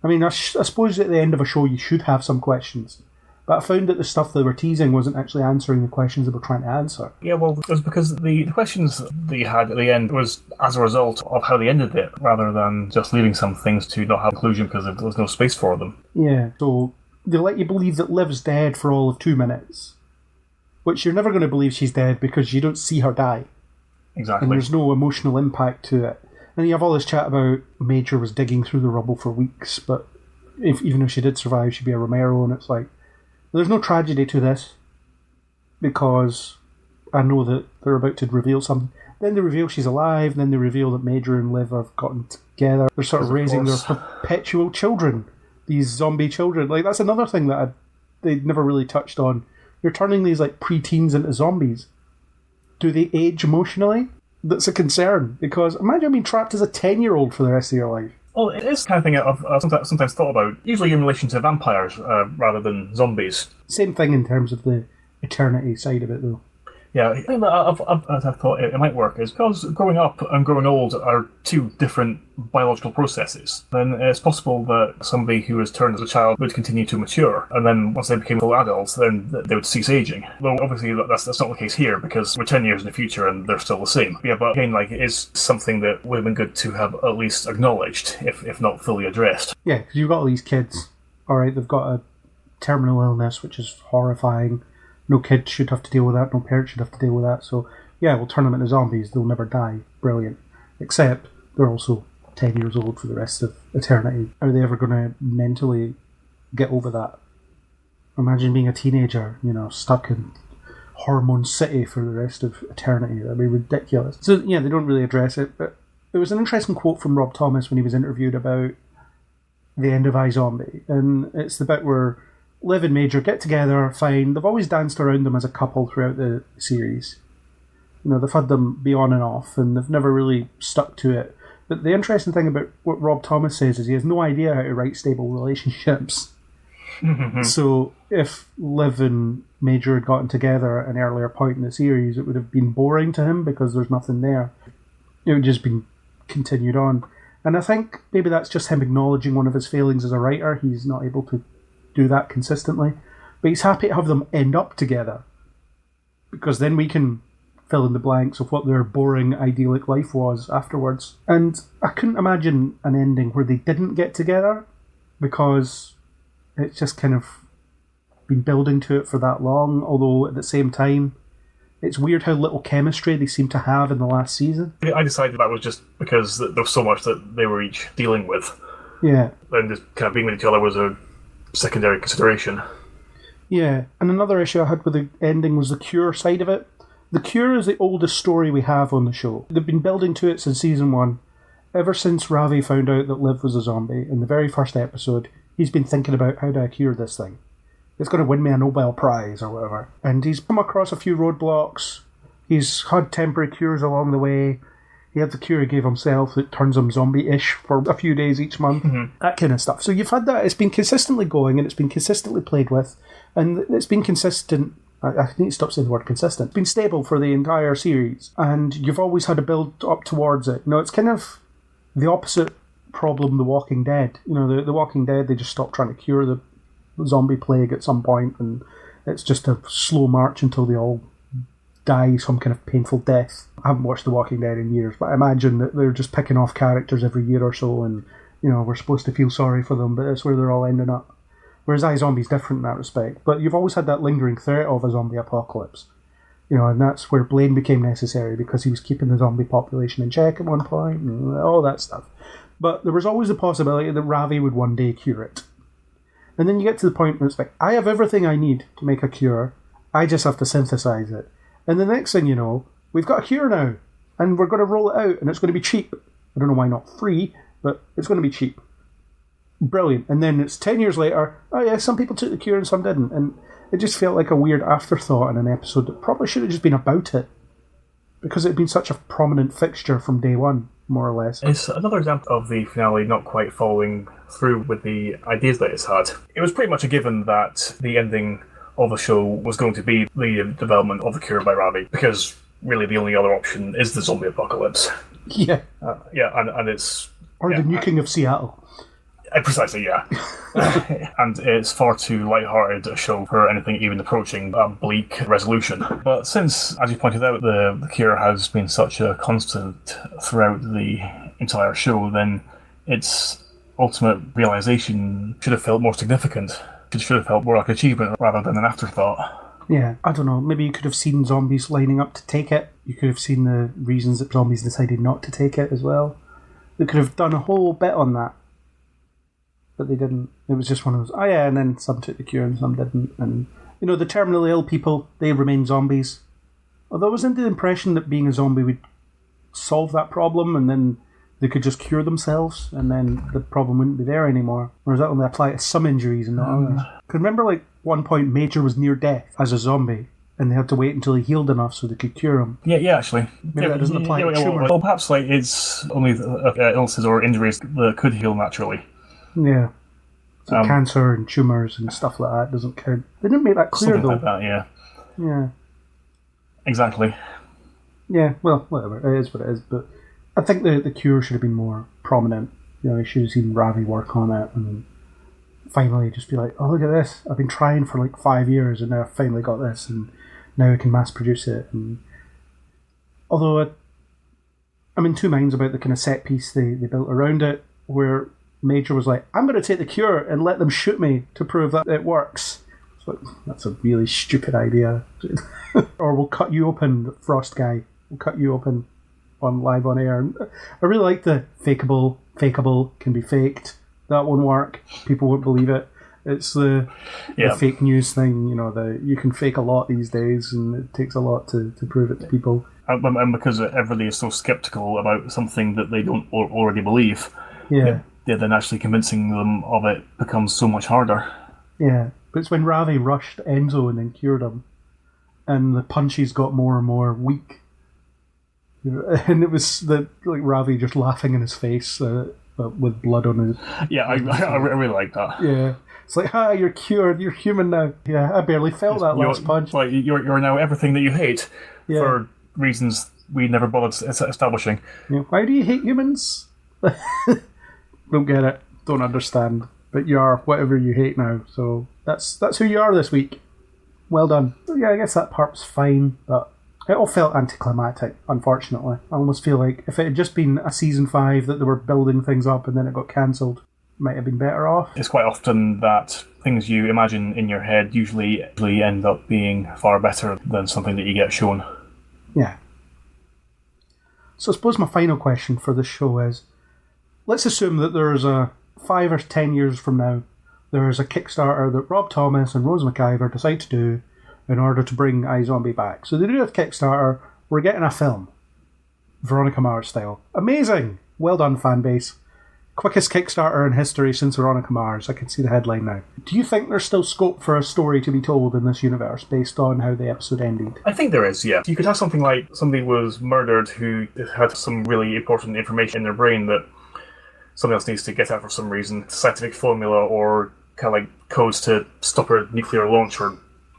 I mean, I suppose at the end of a show you should have some questions. But I found that the stuff they were teasing wasn't actually answering the questions they were trying to answer. Yeah, well, it was because the questions that you had at the end was as a result of how they ended it, rather than just leaving some things to not have conclusion because there was no space for them. Yeah, so they let you believe that Liv's dead for all of 2 minutes. Which you're never going to believe she's dead because you don't see her die. Exactly. And there's no emotional impact to it. And you have all this chat about Major was digging through the rubble for weeks, but even if she did survive, she'd be a Romero, and it's like, there's no tragedy to this, because I know that they're about to reveal something. Then they reveal she's alive, then they reveal that Major and Liv have gotten together. They're sort of raising their perpetual children, these zombie children. Like, that's another thing that they never really touched on. You're turning these like pre-teens into zombies. Do they age emotionally? That's a concern, because imagine being trapped as a 10-year-old for the rest of your life. Well, it is the kind of thing I've sometimes thought about, usually in relation to vampires rather than zombies. Same thing in terms of the eternity side of it, though. Yeah, the thing that I've thought it might work is because growing up and growing old are two different biological processes. Then it's possible that somebody who was turned as a child would continue to mature, and then once they became full adults, then they would cease aging. Though obviously that's not the case here, because we're 10 years in the future and they're still the same. Yeah, but again, like, it is something that would have been good to have at least acknowledged, if not fully addressed. Yeah, because you've got all these kids. Alright, they've got a terminal illness, which is horrifying. No kid should have to deal with that, no parent should have to deal with that, so yeah, we'll turn them into zombies, they'll never die. Brilliant. Except they're also 10 years old for the rest of eternity. Are they ever going to mentally get over that? Imagine being a teenager, stuck in Hormone City for the rest of eternity. That'd be ridiculous. So, yeah, they don't really address it, but it was an interesting quote from Rob Thomas when he was interviewed about the end of iZombie. And it's the bit where Liv and Major get together, fine. They've always danced around them as a couple throughout the series. They've had them be on and off, and they've never really stuck to it. But the interesting thing about what Rob Thomas says is he has no idea how to write stable relationships. So if Liv and Major had gotten together at an earlier point in the series, it would have been boring to him because there's nothing there. It would just been continued on. And I think maybe that's just him acknowledging one of his failings as a writer. He's not able to do that consistently. But he's happy to have them end up together, because then we can fill in the blanks of what their boring, idyllic life was afterwards. And I couldn't imagine an ending where they didn't get together, because it's just kind of been building to it for that long, although at the same time, it's weird how little chemistry they seem to have in the last season. I decided that was just because there was so much that they were each dealing with. Yeah. And just kind of being with each other was a secondary consideration. Yeah, and another issue I had with the ending was the Cure side of it. The Cure is the oldest story we have on the show. They've been building to it since season 1. Ever since Ravi found out that Liv was a zombie, in the very first episode, he's been thinking about, how do I cure this thing? It's going to win me a Nobel Prize or whatever. And he's come across a few roadblocks. He's had temporary cures along the way. He had the cure he gave himself that turns him zombie-ish for a few days each month. Mm-hmm. That kind of stuff. So you've had that. It's been consistently going, and it's been consistently played with. And it's been consistent. I need to stop saying the word consistent. It's been stable for the entire series. And you've always had a build up towards it. It's kind of the opposite problem The Walking Dead. The Walking Dead, they just stopped trying to cure the zombie plague at some point, and it's just a slow march until they all die some kind of painful death. I haven't watched The Walking Dead in years, but I imagine that they're just picking off characters every year or so, and we're supposed to feel sorry for them, but that's where they're all ending up. Whereas iZombie's different in that respect, but you've always had that lingering threat of a zombie apocalypse. And that's where Blaine became necessary, because he was keeping the zombie population in check at one point, and all that stuff. But there was always the possibility that Ravi would one day cure it. And then you get to the point where it's like, I have everything I need to make a cure, I just have to synthesize it. And the next thing you know, we've got a cure now, and we're going to roll it out, and it's going to be cheap. I don't know why not free, but it's going to be cheap. Brilliant. And then it's 10 years later, oh yeah, some people took the cure and some didn't. And it just felt like a weird afterthought in an episode that probably should have just been about it, because it had been such a prominent fixture from day one, more or less. It's another example of the finale not quite following through with the ideas that it's had. It was pretty much a given that the ending of the show was going to be the development of the cure by Ravi, because really the only other option is the zombie apocalypse. Yeah. And it's... Or the nuking of Seattle. Precisely, yeah. And it's far too lighthearted a show for anything even approaching a bleak resolution. But since, as you pointed out, the cure has been such a constant throughout the entire show, then its ultimate realization should have felt more significant. It should have felt more like an achievement rather than an afterthought. Yeah, I don't know. Maybe you could have seen zombies lining up to take it. You could have seen the reasons that zombies decided not to take it as well. They could have done a whole bit on that. But they didn't. It was just one of those, oh yeah, and then some took the cure and some didn't. And, the terminally ill people, they remain zombies. Although I was under the impression that being a zombie would solve that problem, and then they could just cure themselves, and then the problem wouldn't be there anymore. Or does that only apply to some injuries and not others? Because remember, one point, Major was near death as a zombie, and they had to wait until he healed enough so they could cure him. Yeah, actually. Maybe that doesn't apply to tumours. Well, perhaps it's only illnesses or injuries that could heal naturally. Yeah. So cancer and tumours and stuff like that doesn't count. They didn't make that clear, something though. Like that, yeah. Yeah. Exactly. Yeah, well, whatever. It is what it is. But I think the cure should have been more prominent. You should have seen Ravi work on it and finally just be like, oh, look at this. I've been trying for 5 years and now I've finally got this and now I can mass produce it. And although I'm in two minds about the kind of set piece they built around it, where Major was like, I'm going to take the cure and let them shoot me to prove that it works. So that's a really stupid idea. Or we'll cut you open, Frost guy. We'll cut you open live on air. I really like the fakeable can be faked. That won't work. People won't believe it. It's the fake news thing, you can fake a lot these days, and it takes a lot to prove it to people. And because everybody is so sceptical about something that they don't already believe, then actually convincing them of it becomes so much harder. Yeah, but it's when Ravi rushed Enzo and then cured him, and the punches got more and more weak. And it was Ravi just laughing in his face with blood on his... Yeah, I really like that. Yeah. It's like, you're cured, you're human now. Yeah, I barely felt that last punch. Like, you're now everything that you hate for reasons we never bothered establishing. Yeah. Why do you hate humans? Don't get it. Don't understand. But you are whatever you hate now. So that's who you are this week. Well done. Yeah, I guess that part's fine, but it all felt anticlimactic, unfortunately. I almost feel like if it had just been a season 5 that they were building things up and then it got cancelled, might have been better off. It's quite often that things you imagine in your head usually end up being far better than something that you get shown. Yeah. So I suppose my final question for this show is, let's assume that there's a 5 or 10 years from now, there's a Kickstarter that Rob Thomas and Rose McIver decide to do in order to bring iZombie back. So they do a Kickstarter, we're getting a film. Veronica Mars style. Amazing! Well done, fan base. Quickest Kickstarter in history since Veronica Mars. I can see the headline now. Do you think there's still scope for a story to be told in this universe based on how the episode ended? I think there is, yeah. You could have something like somebody was murdered who had some really important information in their brain that somebody else needs to get out for some reason. Scientific formula or kind of like codes to stop a nuclear launch or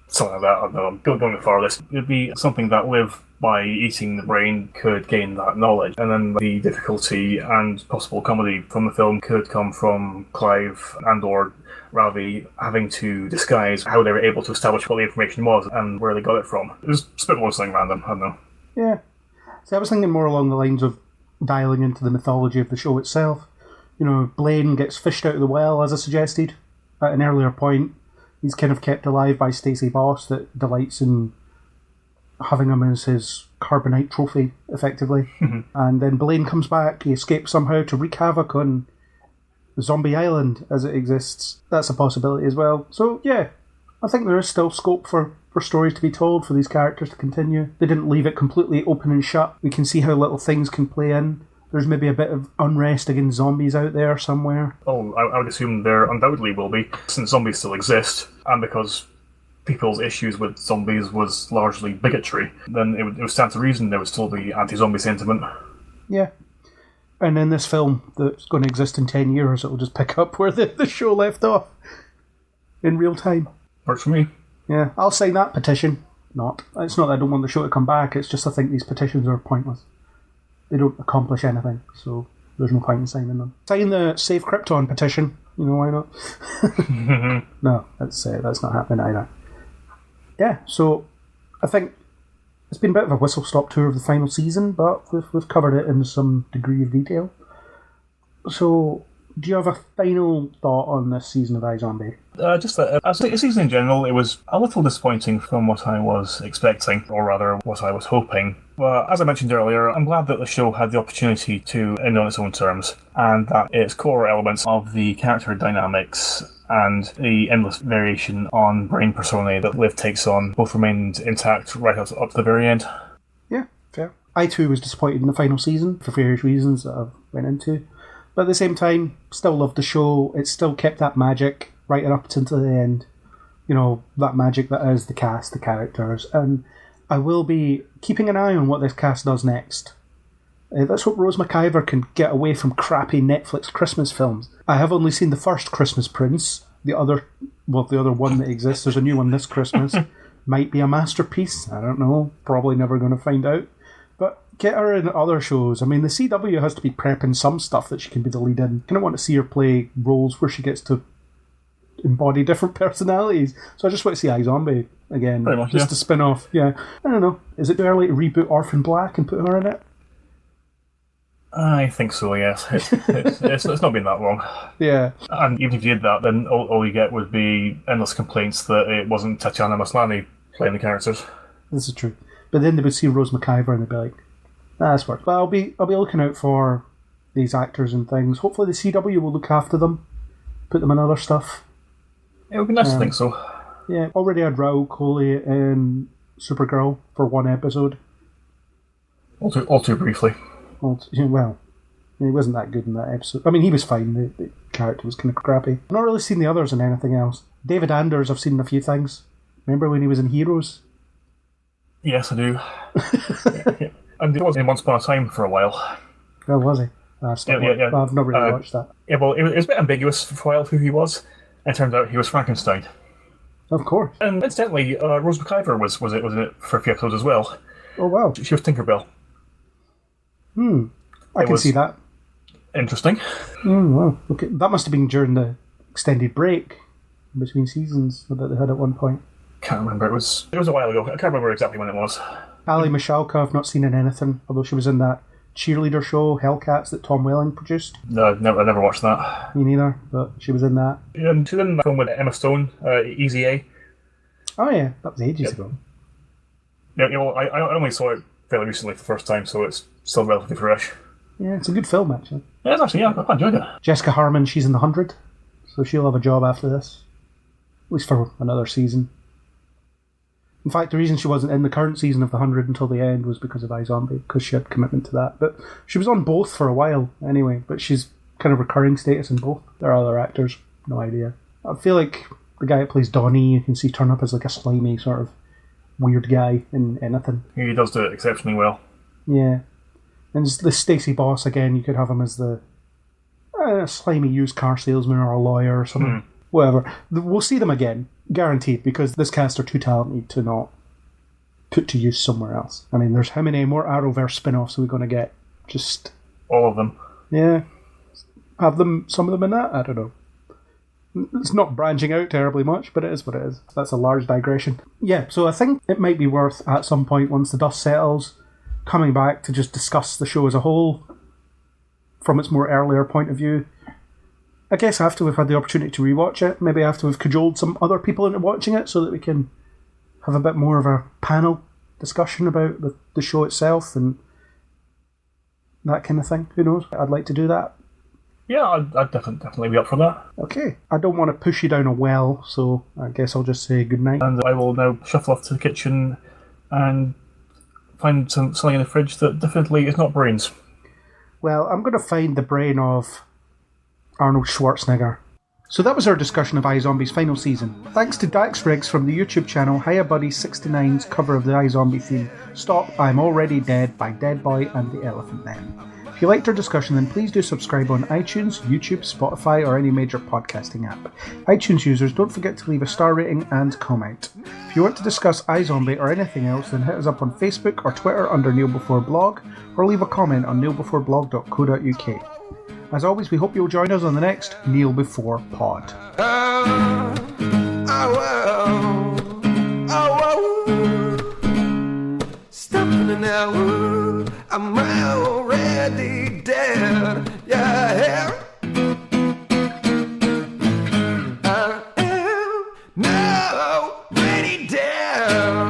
something like that. I don't know, I'm going too far with this. It would be something that Liv, by eating the brain, could gain that knowledge. And then the difficulty and possible comedy from the film could come from Clive and or Ravi having to disguise how they were able to establish what the information was and where they got it from. It was spitballing something random, I don't know. Yeah. See, I was thinking more along the lines of dialing into the mythology of the show itself. Blaine gets fished out of the well, as I suggested at an earlier point. He's kind of kept alive by Stacey Boss that delights in having him as his carbonite trophy, effectively. And then Blaine comes back, he escapes somehow to wreak havoc on Zombie Island as it exists. That's a possibility as well. So, yeah, I think there is still scope for stories to be told, for these characters to continue. They didn't leave it completely open and shut. We can see how little things can play in. There's maybe a bit of unrest against zombies out there somewhere. Oh, I would assume there undoubtedly will be, since zombies still exist, and because people's issues with zombies was largely bigotry, then it would stand to reason there would still be anti-zombie sentiment. Yeah. And in this film that's going to exist in 10 years, it'll just pick up where the show left off in real time. Works for me. Yeah, I'll sign that petition. It's not that I don't want the show to come back, it's just I think these petitions are pointless. They don't accomplish anything, so there's no point in signing them. Sign the Save Krypton petition. Why not? No, that's not happening either. Yeah, so I think it's been a bit of a whistle-stop tour of the final season, but we've covered it in some degree of detail. So, do you have a final thought on this season of iZombie? Just that, as a season in general, it was a little disappointing from what I was expecting, or rather, what I was hoping. But as I mentioned earlier, I'm glad that the show had the opportunity to end on its own terms, and that its core elements of the character dynamics and the endless variation on brain personae that Liv takes on both remained intact right up to the very end. Yeah, fair. I too was disappointed in the final season, for various reasons that I've went into. But at the same time, still loved the show. It still kept that magic right up to the end. That magic that is the cast, the characters. And I will be keeping an eye on what this cast does next. Let's hope Rose McIver can get away from crappy Netflix Christmas films. I have only seen the first Christmas Prince. The other one that exists, there's a new one this Christmas. Might be a masterpiece. I don't know. Probably never going to find out. But get her in other shows. I mean, the CW has to be prepping some stuff that she can be the lead in. I kind of want to see her play roles where she gets to embody different personalities. So I just want to see iZombie again. Pretty much, just a spin-off. Yeah. I don't know. Is it too early to reboot Orphan Black and put her in it? I think so, yes. It's not been that long. Yeah. And even if you did that, then all you get would be endless complaints that it wasn't Tatiana Maslany playing the characters. This is true. But then they would see Rose McIver and they'd be like, that's worked. But I'll be looking out for these actors and things. Hopefully the CW will look after them, put them in other stuff. It would be nice to think so. Yeah, already had Raoul Coley in Supergirl for one episode. All too briefly. Well, he wasn't that good in that episode. I mean, he was fine. The character was kind of crappy. I've not really seen the others in anything else. David Anders, I've seen in a few things. Remember when he was in Heroes? Yes, I do. Yeah. And he was in Once Upon a Time for a while. Oh, was he? Yeah. I've not really watched that. Yeah, well, it was a bit ambiguous for a while who he was. And it turned out he was Frankenstein. Of course. And incidentally, Rose McIver was in it for a few episodes as well. Oh, wow. She was Tinkerbell. I can see that. Interesting. Wow. Okay. That must have been during the extended break between seasons that they had at one point. Can't remember. It was a while ago. I can't remember exactly when it was. Ali Mishalka, I've not seen in anything, although she was in that cheerleader show, Hellcats, that Tom Welling produced. No, I never watched that. Me neither, but she was in that. And she was in the film with Emma Stone, Easy A. Oh yeah, that was ages ago. Yeah, well, I only saw it fairly recently for the first time, so it's still relatively fresh. Yeah, it's a good film, actually. Yeah, it's actually, I quite enjoyed it. Jessica Harmon, she's in The 100, so she'll have a job after this. At least for another season. In fact, the reason she wasn't in the current season of The 100 until the end was because of iZombie, because she had commitment to that. But she was on both for a while, anyway, but she's kind of recurring status in both. There are other actors, no idea. I feel like the guy that plays Donnie, you can see turn up as like a slimy sort of weird guy in anything. He does do it exceptionally well. Yeah. And the Stacey Boss, again, you could have him as the slimy used car salesman or a lawyer or something. Whatever. We'll see them again, guaranteed, because this cast are too talented to not put to use somewhere else. I mean, there's how many more Arrowverse spin-offs are we going to get? Just... all of them. Yeah. Have some of them in that? I don't know. It's not branching out terribly much, but it is what it is. That's a large digression. Yeah, so I think it might be worth, at some point, once the dust settles, coming back to just discuss the show as a whole from its more earlier point of view. I guess after we've had the opportunity to rewatch it, maybe after we've cajoled some other people into watching it so that we can have a bit more of a panel discussion about the show itself and that kind of thing. Who knows? I'd like to do that. Yeah, I'd definitely be up for that. Okay. I don't want to push you down a well, so I guess I'll just say good night. And I will now shuffle off to the kitchen and find something in the fridge that definitely is not brains. Well, I'm going to find the brain of Arnold Schwarzenegger. So that was our discussion of iZombie's final season. Thanks to Dax Riggs from the YouTube channel Hiya Buddy 69's cover of the iZombie theme, Stop, I'm Already Dead by Dead Boy and the Elephant Men. If you liked our discussion, then please do subscribe on iTunes, YouTube, Spotify, or any major podcasting app. iTunes users, don't forget to leave a star rating and comment. If you want to discuss iZombie or anything else, then hit us up on Facebook or Twitter under Neil Before Blog, or leave a comment on neilbeforeblog.co.uk. As always, we hope you'll join us on the next Neil Before Pod. Stopping now, I'm already dead. Yeah, I am now already dead.